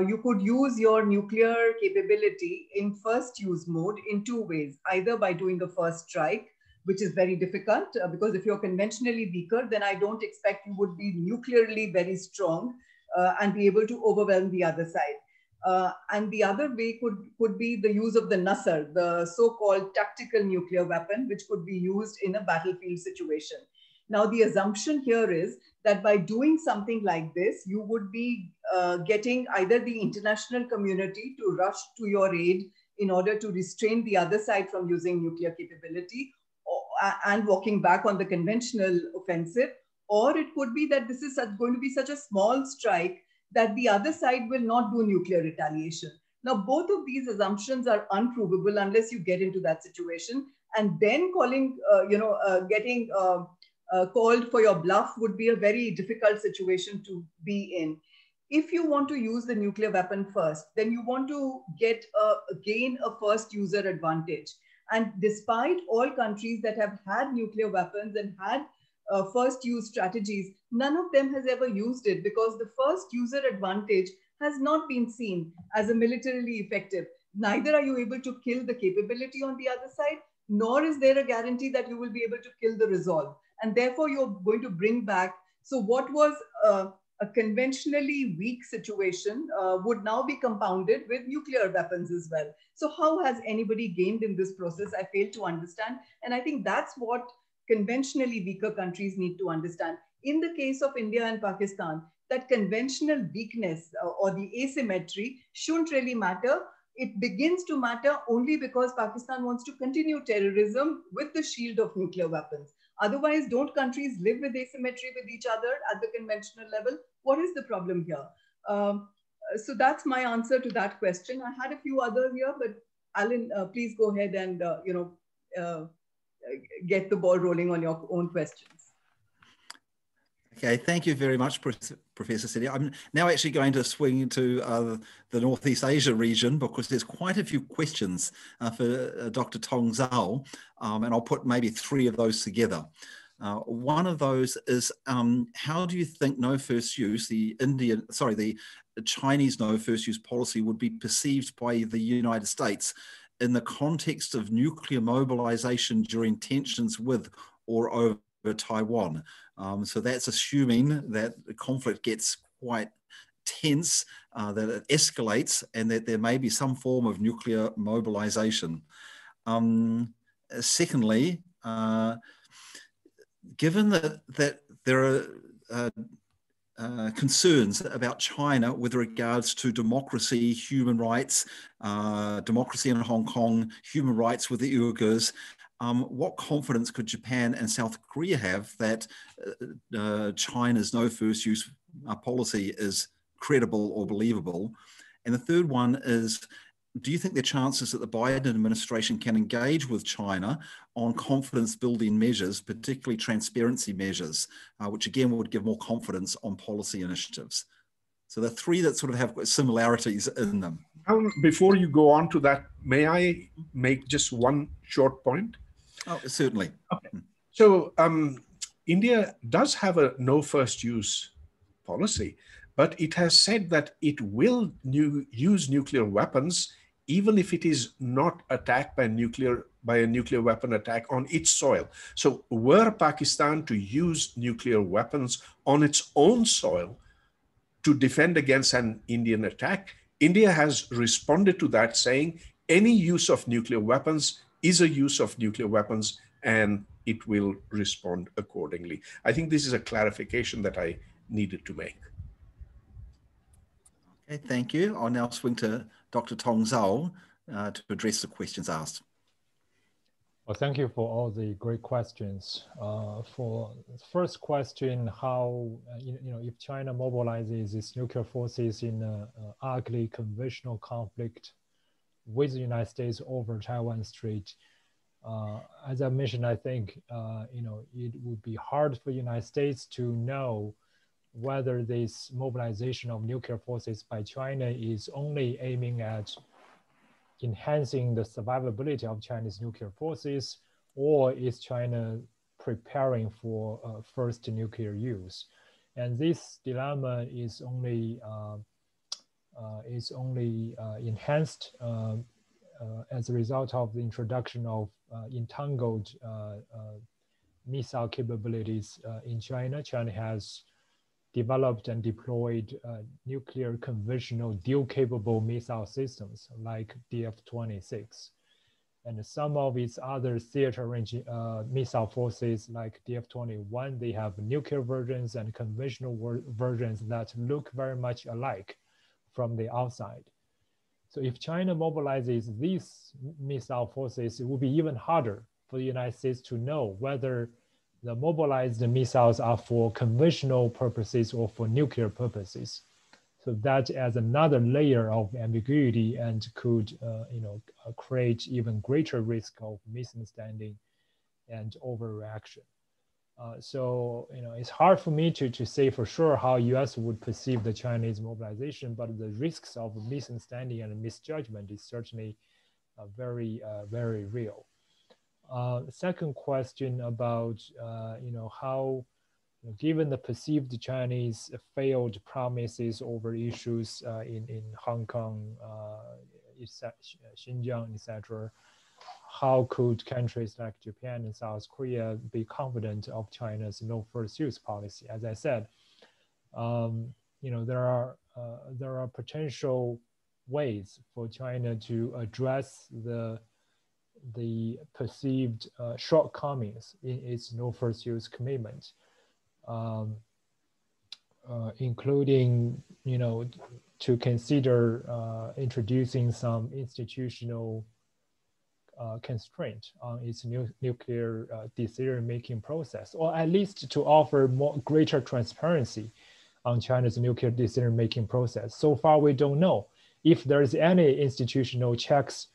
you could use your nuclear capability in first use mode in 2 ways, either by doing a first strike, which is very difficult because if you're conventionally weaker, then I don't expect you would be nuclearly very strong and be able to overwhelm the other side. And the other way could be the use of the Nasr, the so-called tactical nuclear weapon, which could be used in a battlefield situation. Now, the assumption here is that by doing something like this, you would be getting either the international community to rush to your aid in order to restrain the other side from using nuclear capability and walking back on the conventional offensive, or it could be that this is going to be such a small strike that the other side will not do nuclear retaliation. Now, both of these assumptions are unprovable unless you get into that situation. And then getting called for your bluff would be a very difficult situation to be in. If you want to use the nuclear weapon first, then you want to gain a first user advantage. And despite all countries that have had nuclear weapons and had first use strategies, none of them has ever used it because the first user advantage has not been seen as a militarily effective. neither are you able to kill the capability on the other side, nor is there a guarantee that you will be able to kill the resolve. And therefore, you're going to bring back. So what was a conventionally weak situation would now be compounded with nuclear weapons as well. So how has anybody gained in this process? I fail to understand. And I think that's what conventionally weaker countries need to understand. In the case of India and Pakistan, that conventional weakness or the asymmetry shouldn't really matter. It begins to matter only because Pakistan wants to continue terrorism with the shield of nuclear weapons. Otherwise, don't countries live with asymmetry with each other at the conventional level? What is the problem here? So that's my answer to that question. I had a few others here, but Alan, please go ahead and get the ball rolling on your own questions. Okay, thank you very much, Professor Sethi. I'm now actually going to swing into the Northeast Asia region because there's quite a few questions for Dr. Tong Zhao, and I'll put maybe 3 of those together. One of those is, how do you think no first use, the Chinese no first use policy would be perceived by the United States in the context of nuclear mobilization during tensions with or over Taiwan? So that's assuming that the conflict gets quite tense, that it escalates, and that there may be some form of nuclear mobilization. Secondly, given that there are concerns about China with regards to democracy, human rights, democracy in Hong Kong, human rights with the Uyghurs, what confidence could Japan and South Korea have that China's no first use policy is credible or believable? And the third one is, do you think there are chances that the Biden administration can engage with China on confidence building measures, particularly transparency measures, which again would give more confidence on policy initiatives? So the 3 that sort of have similarities in them. Before you go on to that, may I make just one short point? Oh, certainly. Okay. So India does have a no first use policy, but it has said that it will use nuclear weapons even if it is not attacked by a nuclear weapon attack on its soil. So were Pakistan to use nuclear weapons on its own soil to defend against an Indian attack, India has responded to that saying any use of nuclear weapons is a use of nuclear weapons and it will respond accordingly. I think this is a clarification that I needed to make. Okay, thank you. I'll now swing to Dr. Tong Zhao to address the questions asked. Well, thank you for all the great questions. For the first question, how, if China mobilizes its nuclear forces in an ugly conventional conflict with the United States over Taiwan Strait, as I mentioned, I think, it would be hard for the United States to know whether this mobilization of nuclear forces by China is only aiming at enhancing the survivability of Chinese nuclear forces, or is China preparing for first nuclear use? And this dilemma is only enhanced as a result of the introduction of entangled missile capabilities in China. China has developed and deployed nuclear conventional dual-capable missile systems like DF-26. And some of its other theater-range missile forces like DF-21, they have nuclear versions and conventional versions that look very much alike from the outside. So if China mobilizes these missile forces, it will be even harder for the United States to know whether the mobilized missiles are for conventional purposes or for nuclear purposes. So that adds another layer of ambiguity and could create even greater risk of misunderstanding and overreaction. So it's hard for me to say for sure how US would perceive the Chinese mobilization, but the risks of misunderstanding and misjudgment is certainly very, very real. Second question about how, given the perceived Chinese failed promises over issues in Hong Kong, Xinjiang, etc. How could countries like Japan and South Korea be confident of China's no first use policy? As I said, there are potential ways for China to address the perceived shortcomings in its no first use commitment, including to consider introducing some institutional constraint on its nuclear decision-making process, or at least to offer greater transparency on China's nuclear decision-making process. So far, we don't know if there's any institutional checks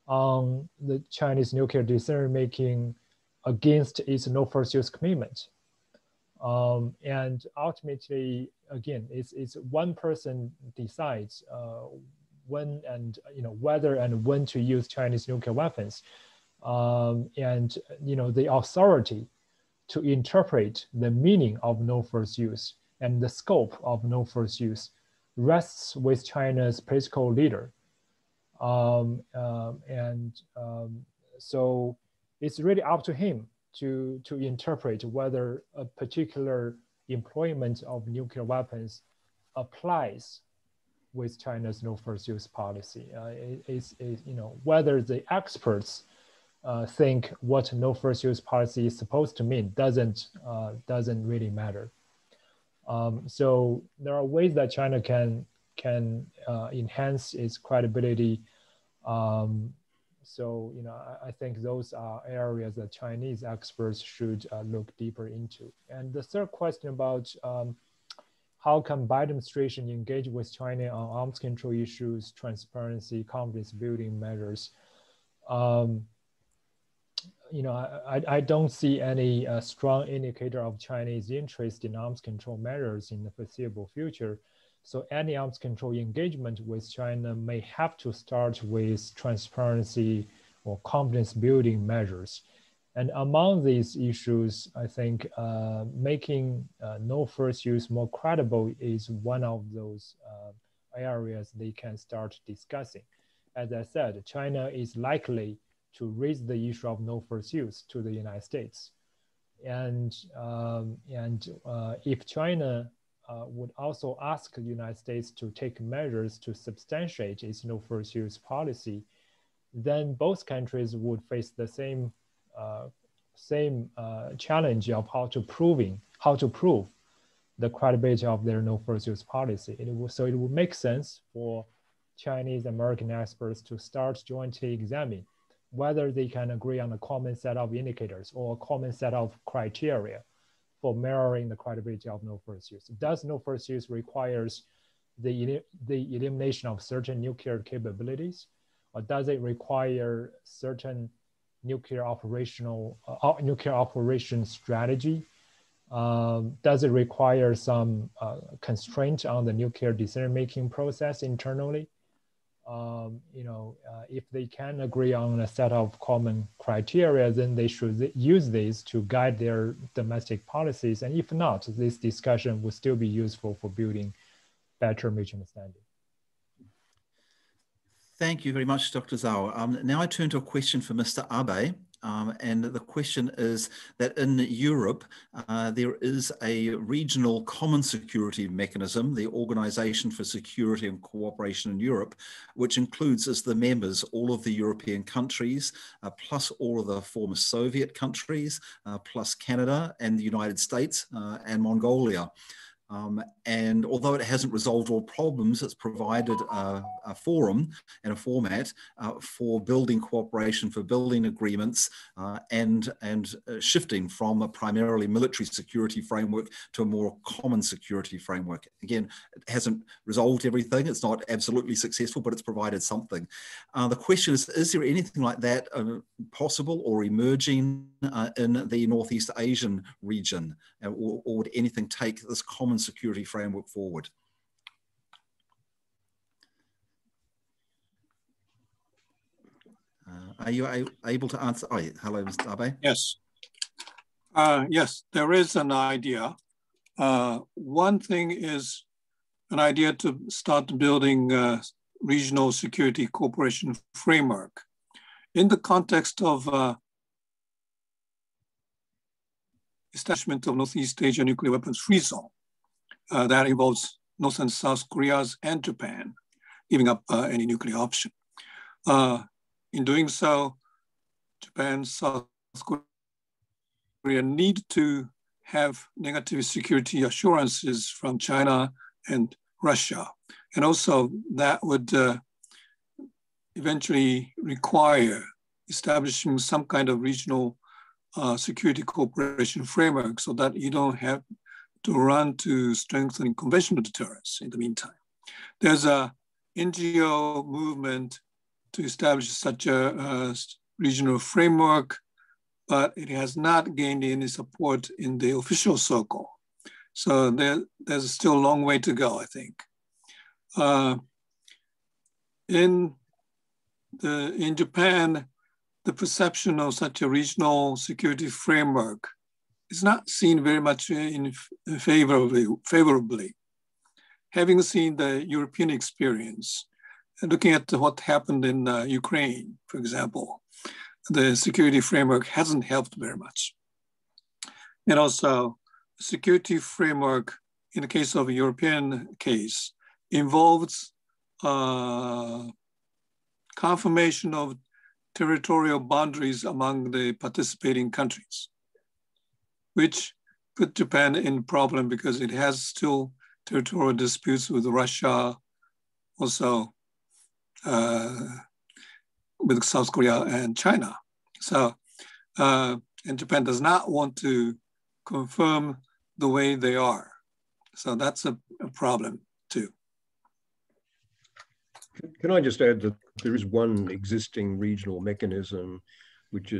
on the Chinese nuclear decision-making against its no first use commitment. And ultimately, again, it's one person decides when and whether and when to use Chinese nuclear weapons, and the authority to interpret the meaning of no first use and the scope of no first use rests with China's political leader. So it's really up to him to interpret whether a particular employment of nuclear weapons applies with China's no first use policy. Whether the experts think what no first use policy is supposed to mean doesn't really matter. So there are ways that China can enhance its credibility. So I think those are areas that Chinese experts should look deeper into. And the third question about how can Biden administration engage with China on arms control issues, transparency, confidence building measures? I don't see any strong indicator of Chinese interest in arms control measures in the foreseeable future. So any arms control engagement with China may have to start with transparency or confidence building measures. And among these issues, I think making no first use more credible is one of those areas they can start discussing. As I said, China is likely to raise the issue of no first use to the United States. And if China would also ask the United States to take measures to substantiate its no first use policy, then both countries would face the same challenge of how to prove the credibility of their no first use policy. So it would make sense for Chinese American experts to start jointly examining whether they can agree on a common set of indicators or a common set of criteria for mirroring the credibility of no first use. Does no first use requires the elimination of certain nuclear capabilities, or does it require certain nuclear operation strategy? Does it require some constraint on the nuclear decision-making process internally? If they can agree on a set of common criteria, then they should use these to guide their domestic policies. And if not, this discussion will still be useful for building better mutual understanding. Thank you very much, Dr. Zhao. Now I turn to a question for Mr. Abe. And the question is that in Europe, there is a regional common security mechanism, the Organization for Security and Cooperation in Europe, which includes as the members all of the European countries, plus all of the former Soviet countries, plus Canada and the United States and Mongolia. And although it hasn't resolved all problems, it's provided a forum and a format for building cooperation, for building agreements, and shifting from a primarily military security framework to a more common security framework. Again, it hasn't resolved everything. It's not absolutely successful, but it's provided something. The question is there anything like that possible or emerging in the Northeast Asian region, or would anything take this common security framework forward? Are you able to answer? Oh, yeah. Hello, Mr. Abe. Yes. Yes, there is an idea. One thing is an idea to start building regional security cooperation framework in the context of establishment of Northeast Asia nuclear weapons free zone. That involves North and South Koreas and Japan giving up any nuclear option. In doing so, Japan, South Korea need to have negative security assurances from China and Russia. And also that would eventually require establishing some kind of regional security cooperation framework so that you don't have to run to strengthening conventional deterrence in the meantime. There's a NGO movement to establish such a regional framework, but it has not gained any support in the official circle. So there's still a long way to go, I think. In Japan, the perception of such a regional security framework is not seen very much favorably. Having seen the European experience, and looking at what happened in Ukraine, for example, the security framework hasn't helped very much. And also, the security framework, in the case of a European case, involves confirmation of territorial boundaries among the participating countries, which put Japan in a problem because it has still territorial disputes with Russia, also with South Korea and China. So, and Japan does not want to confirm the way they are. So that's a problem too. Can I just add that there is one existing regional mechanism which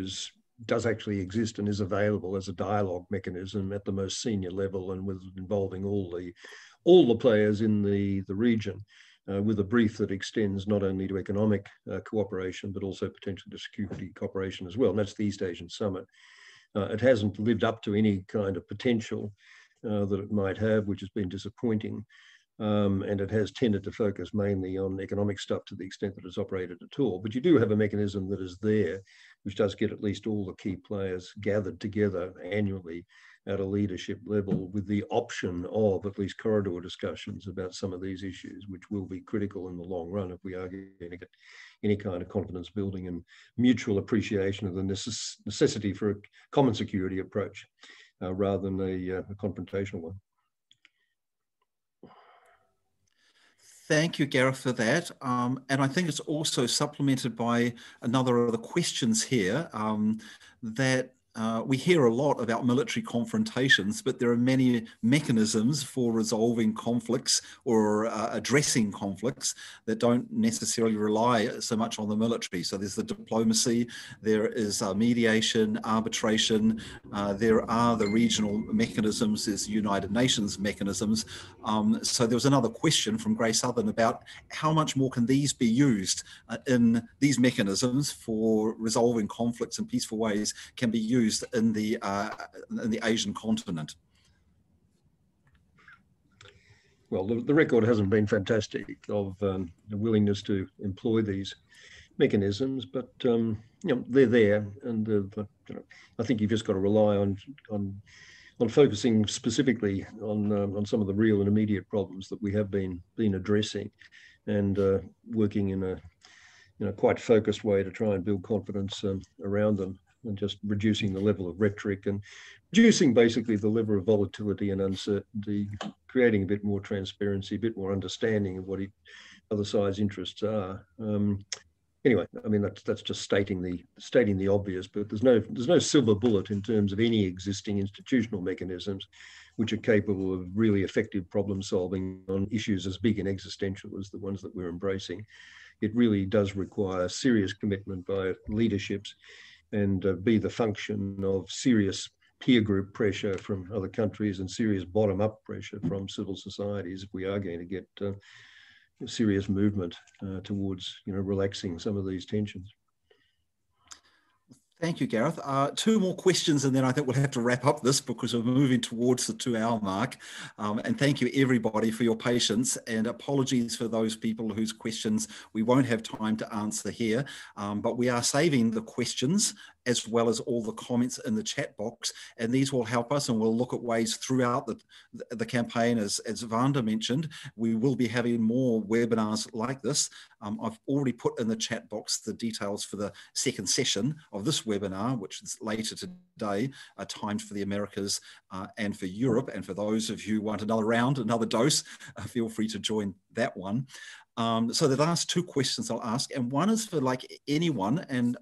does actually exist and is available as a dialogue mechanism at the most senior level and with involving all the players in the region, with a brief that extends not only to economic cooperation but also potentially to security cooperation as well, and that's the East Asian Summit. It hasn't lived up to any kind of potential that it might have, which has been disappointing. And it has tended to focus mainly on economic stuff to the extent that it's operated at all. But you do have a mechanism that is there, which does get at least all the key players gathered together annually at a leadership level with the option of at least corridor discussions about some of these issues, which will be critical in the long run if we are going to get any kind of confidence building and mutual appreciation of the necessity for a common security approach rather than a confrontational one. Thank you, Gareth, for that. And I think it's also supplemented by another of the questions here that we hear a lot about military confrontations, but there are many mechanisms for resolving conflicts or addressing conflicts that don't necessarily rely so much on the military. So there's the diplomacy, there is mediation, arbitration, there are the regional mechanisms, there's United Nations mechanisms. So there was another question from Grace Southern about how much more can these be used in these mechanisms for resolving conflicts in peaceful ways can be used in the Asian continent? Well, the record hasn't been fantastic of the willingness to employ these mechanisms, but you know, they're there, and you know, I think you've just got to rely on focusing specifically on some of the real and immediate problems that we have been addressing, and working in a quite focused way to try and build confidence around them, and just reducing the level of rhetoric and reducing basically the level of volatility and uncertainty, creating a bit more transparency, a bit more understanding of what other sides' interests are. Anyway, I mean, that's just stating the obvious, but there's no silver bullet in terms of any existing institutional mechanisms which are capable of really effective problem solving on issues as big and existential as the ones that we're embracing. It really does require serious commitment by leaderships, and be the function of serious peer group pressure from other countries and serious bottom-up pressure from civil societies if we are going to get serious movement towards relaxing some of these tensions. Thank you, Gareth. Two more questions and then I think we'll have to wrap up this because we're moving towards the 2-hour mark. And thank you everybody for your patience, and apologies for those people whose questions we won't have time to answer here, but we are saving the questions as well as all the comments in the chat box, and these will help us, and we'll look at ways throughout the campaign. As Vanda mentioned, we will be having more webinars like this. I've already put in the chat box the details for the second session of this webinar, which is later today, timed for the Americas and for Europe. And for those of you who want another round, another dose, feel free to join that one. So the last two questions I'll ask, and one is for like anyone, and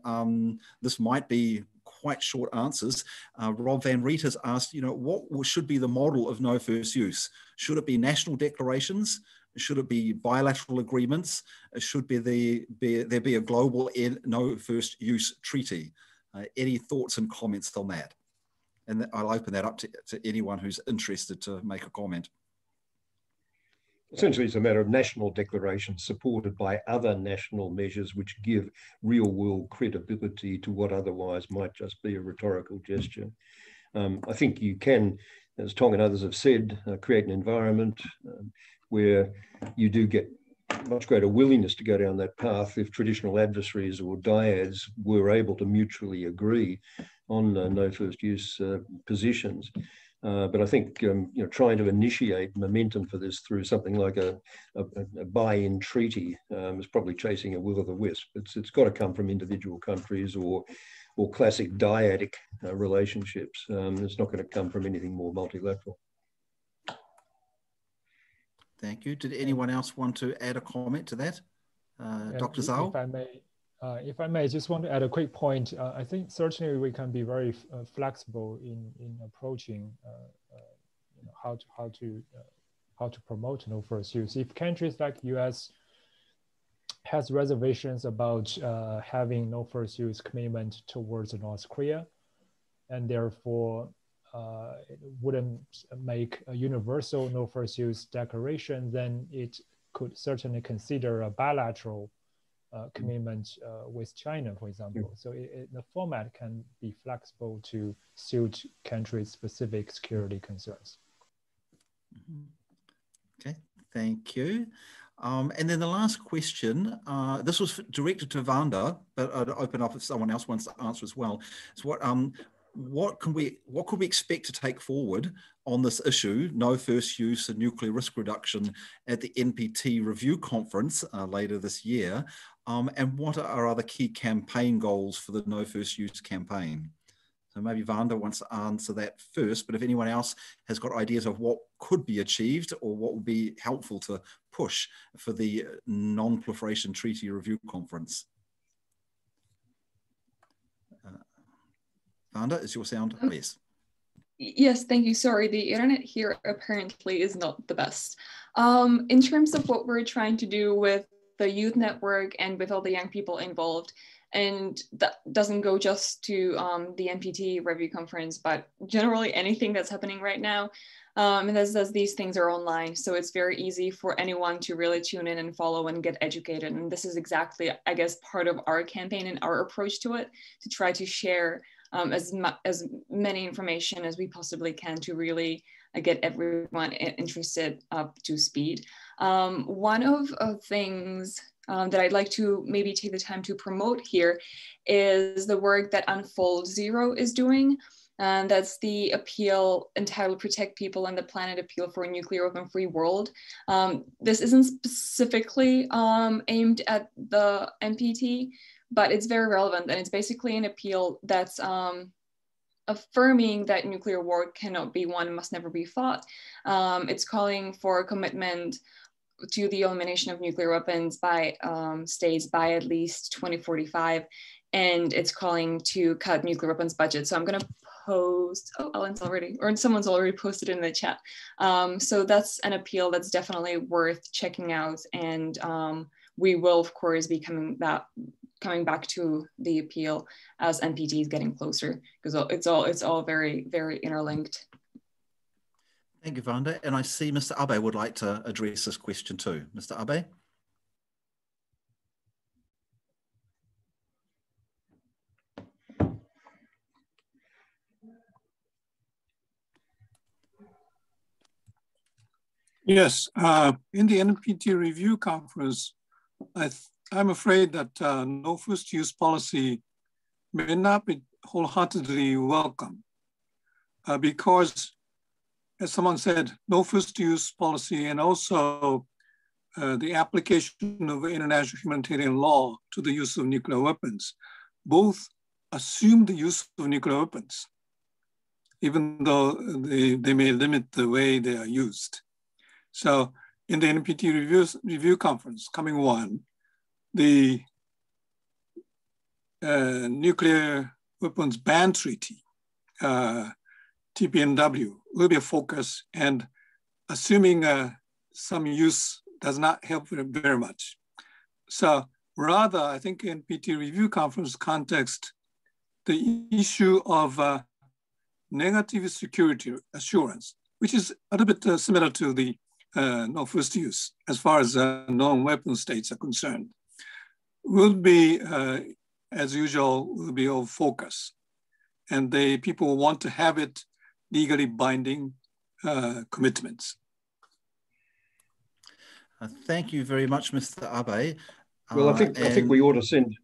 this might be quite short answers. Rob Van Riet has asked, you know, what should be the model of no first use? Should it be national declarations? Should it be bilateral agreements? Should there be a global no first use treaty? Any thoughts and comments on that? And I'll open that up to anyone who's interested to make a comment. Essentially, it's a matter of national declarations supported by other national measures which give real-world credibility to what otherwise might just be a rhetorical gesture. I think you can, as Tong and others have said, create an environment where you do get much greater willingness to go down that path if traditional adversaries or dyads were able to mutually agree on no first use positions. But I think trying to initiate momentum for this through something like a buy-in treaty is probably chasing a will-o'-the-wisp. It's got to come from individual countries or classic dyadic relationships. It's not going to come from anything more multilateral. Thank you. Did anyone else want to add a comment to that? Dr. Zhao? If I may, just want to add a quick point. I think certainly we can be very flexible in approaching how to promote no first use. If countries like US has reservations about having no first use commitment towards North Korea, and therefore it wouldn't make a universal no first use declaration, then it could certainly consider a bilateral commitment with China, for example. So the format can be flexible to suit countries' specific security concerns. Okay, thank you. And then the last question, this was directed to Vanda, but I'd open up if someone else wants to answer as well. Is what could we expect to take forward on this issue, no first use and nuclear risk reduction, at the NPT review conference later this year? And what are other key campaign goals for the no first use campaign? So maybe Vanda wants to answer that first, but if anyone else has got ideas of what could be achieved or what would be helpful to push for the non-proliferation treaty review conference. Vanda, is your sound? Yes. Yes, thank you. Sorry, the internet here apparently is not the best. In terms of what we're trying to do with the youth network and with all the young people involved, and that doesn't go just to the NPT review conference, but generally anything that's happening right now. And as these things are online, so it's very easy for anyone to really tune in and follow and get educated. And this is exactly, I guess, part of our campaign and our approach to it, to try to share as many information as we possibly can to really get everyone interested up to speed. One of things that I'd like to maybe take the time to promote here is the work that Unfold Zero is doing. And that's the appeal entitled Protect People and the Planet Appeal for a Nuclear Open Free World. This isn't specifically aimed at the NPT, but it's very relevant, and it's basically an appeal that's affirming that nuclear war cannot be won, must never be fought. It's calling for a commitment to the elimination of nuclear weapons by states by at least 2045, and it's calling to cut nuclear weapons budget. So I'm gonna post, oh, Alan's already, or someone's already posted in the chat. So that's an appeal that's definitely worth checking out, and we will of course be coming back to the appeal as NPT is getting closer, because it's all very, very interlinked. Thank you, Vanda. And I see Mr. Abe would like to address this question too. Mr. Abe? Yes, in the NPT review conference, I'm afraid that no first use policy may not be wholeheartedly welcome because, as someone said, no first use policy and also the application of international humanitarian law to the use of nuclear weapons both assume the use of nuclear weapons, even though they may limit the way they are used. So in the NPT review conference, coming one, the Nuclear Weapons Ban Treaty, TPNW, will be a focus, and assuming some use does not help very much. So rather, I think in NPT review conference context, the issue of negative security assurance, which is a little bit similar to the no first use as far as non-weapon states are concerned, will be, as usual, will be of focus. And people want to have it legally binding commitments. Thank you very much, Mr. Abe. Well, I think we ought to send,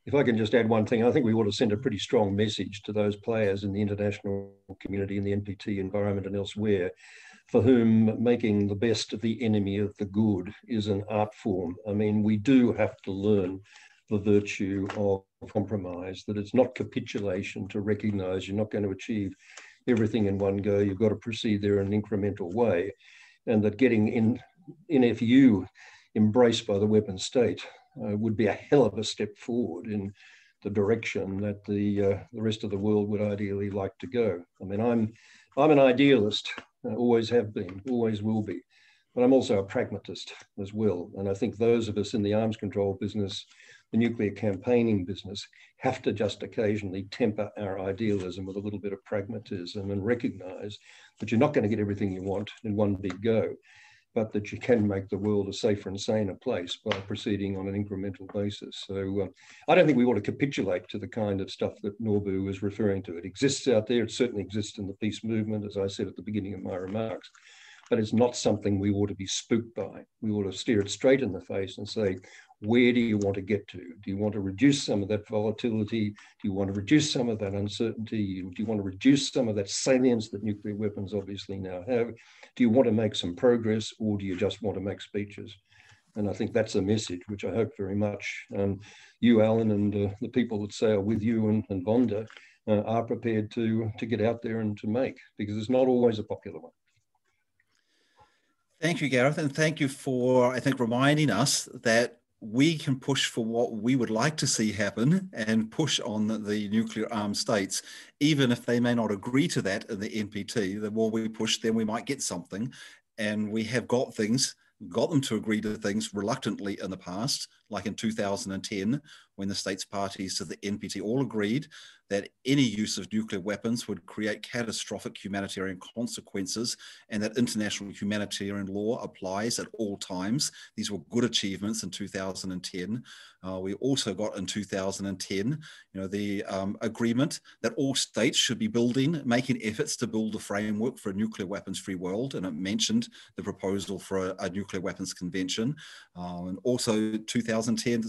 if I can just add one thing, I think we ought to send a pretty strong message to those players in the international community, in the NPT environment and elsewhere, for whom making the best of the enemy of the good is an art form. I mean, we do have to learn the virtue of compromise, that it's not capitulation to recognize you're not going to achieve everything in one go. You've got to proceed there in an incremental way, and that getting in NFU embraced by the weapon state would be a hell of a step forward in the direction that the rest of the world would ideally like to go. I mean, I'm an idealist, always have been, always will be, but I'm also a pragmatist as well. And I think those of us in the arms control business, the nuclear campaigning business, have to just occasionally temper our idealism with a little bit of pragmatism and recognize that you're not going to get everything you want in one big go, but that you can make the world a safer and saner place by proceeding on an incremental basis. So I don't think we ought to capitulate to the kind of stuff that Norbu was referring to. It exists out there. It certainly exists in the peace movement, as I said at the beginning of my remarks, but it's not something we ought to be spooked by. We ought to stare it straight in the face and say, where do you want to get to? Do you want to reduce some of that volatility? Do you want to reduce some of that uncertainty? Do you want to reduce some of that salience that nuclear weapons obviously now have? Do you want to make some progress, or do you just want to make speeches? And I think that's a message which I hope very much you, Alan, and the people that sail with you and Vonda are prepared to get out there and to make, because it's not always a popular one. Thank you, Gareth, and thank you for, I think, reminding us that we can push for what we would like to see happen and push on the nuclear armed states, even if they may not agree to that in the NPT. The more we push, then we might get something. And we have got them to agree to things reluctantly in the past, like in 2010, when the states parties to the NPT all agreed that any use of nuclear weapons would create catastrophic humanitarian consequences, and that international humanitarian law applies at all times. These were good achievements in 2010. We also got in 2010, the agreement that all states should be making efforts to build a framework for a nuclear weapons-free world, and it mentioned the proposal for a nuclear weapons convention. And also 2010,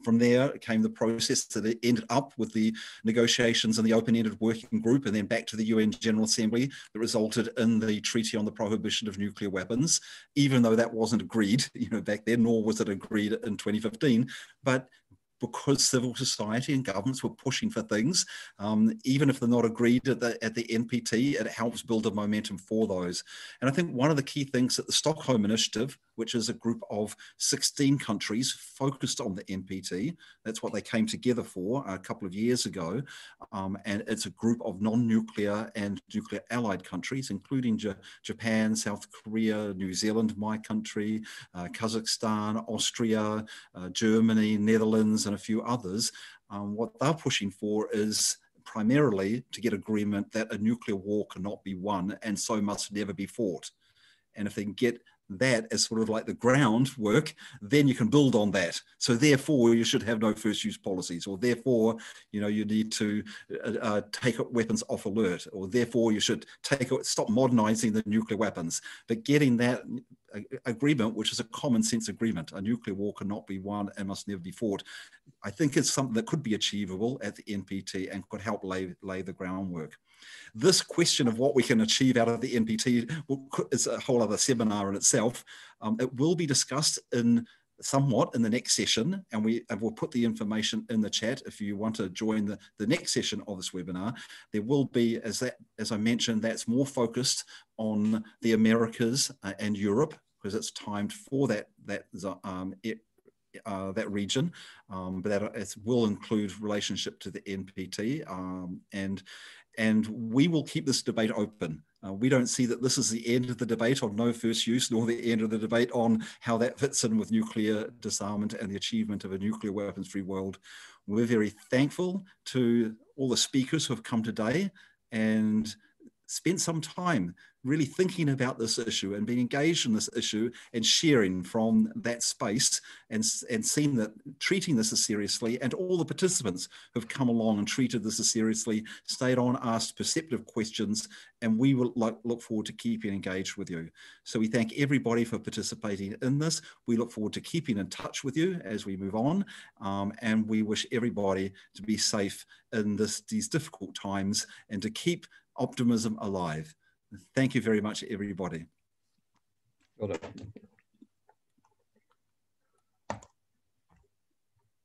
from there came the process that ended up with the negotiations and the open-ended working group, and then back to the UN General Assembly that resulted in the Treaty on the Prohibition of Nuclear Weapons, even though that wasn't agreed, back then, nor was it agreed in 2015. But because civil society and governments were pushing for things, even if they're not agreed at the NPT, it helps build a momentum for those. And I think one of the key things that the Stockholm Initiative, which is a group of 16 countries focused on the NPT, that's what they came together for a couple of years ago, and it's a group of non-nuclear and nuclear allied countries, including Japan, South Korea, New Zealand, my country, Kazakhstan, Austria, Germany, Netherlands, and a few others. What they're pushing for is primarily to get agreement that a nuclear war cannot be won and so must never be fought. And if they can get that as sort of like the groundwork, then you can build on that. So therefore, you should have no first use policies, or therefore, you know, you need to take weapons off alert, or therefore you should stop modernizing the nuclear weapons. But getting that agreement, which is a common sense agreement, a nuclear war cannot be won and must never be fought, I think it's something that could be achievable at the NPT and could help lay the groundwork. This question of what we can achieve out of the NPT is a whole other seminar in itself. It will be discussed somewhat in the next session, and we'll put the information in the chat if you want to join the next session of this webinar. There will be, as I mentioned, that's more focused on the Americas and Europe, because it's timed for that region, but that it will include relationship to the NPT, and we will keep this debate open. We don't see that this is the end of the debate on no first use, nor the end of the debate on how that fits in with nuclear disarmament and the achievement of a nuclear weapons-free world. We're very thankful to all the speakers who have come today and spent some time really thinking about this issue and being engaged in this issue and sharing from that space, and seeing that treating this as seriously, and all the participants who've come along and treated this as seriously, stayed on, asked perceptive questions, and we will look forward to keeping engaged with you. So we thank everybody for participating in this. We look forward to keeping in touch with you as we move on, and we wish everybody to be safe in these difficult times and to keep optimism alive. Thank you very much, everybody. Well done.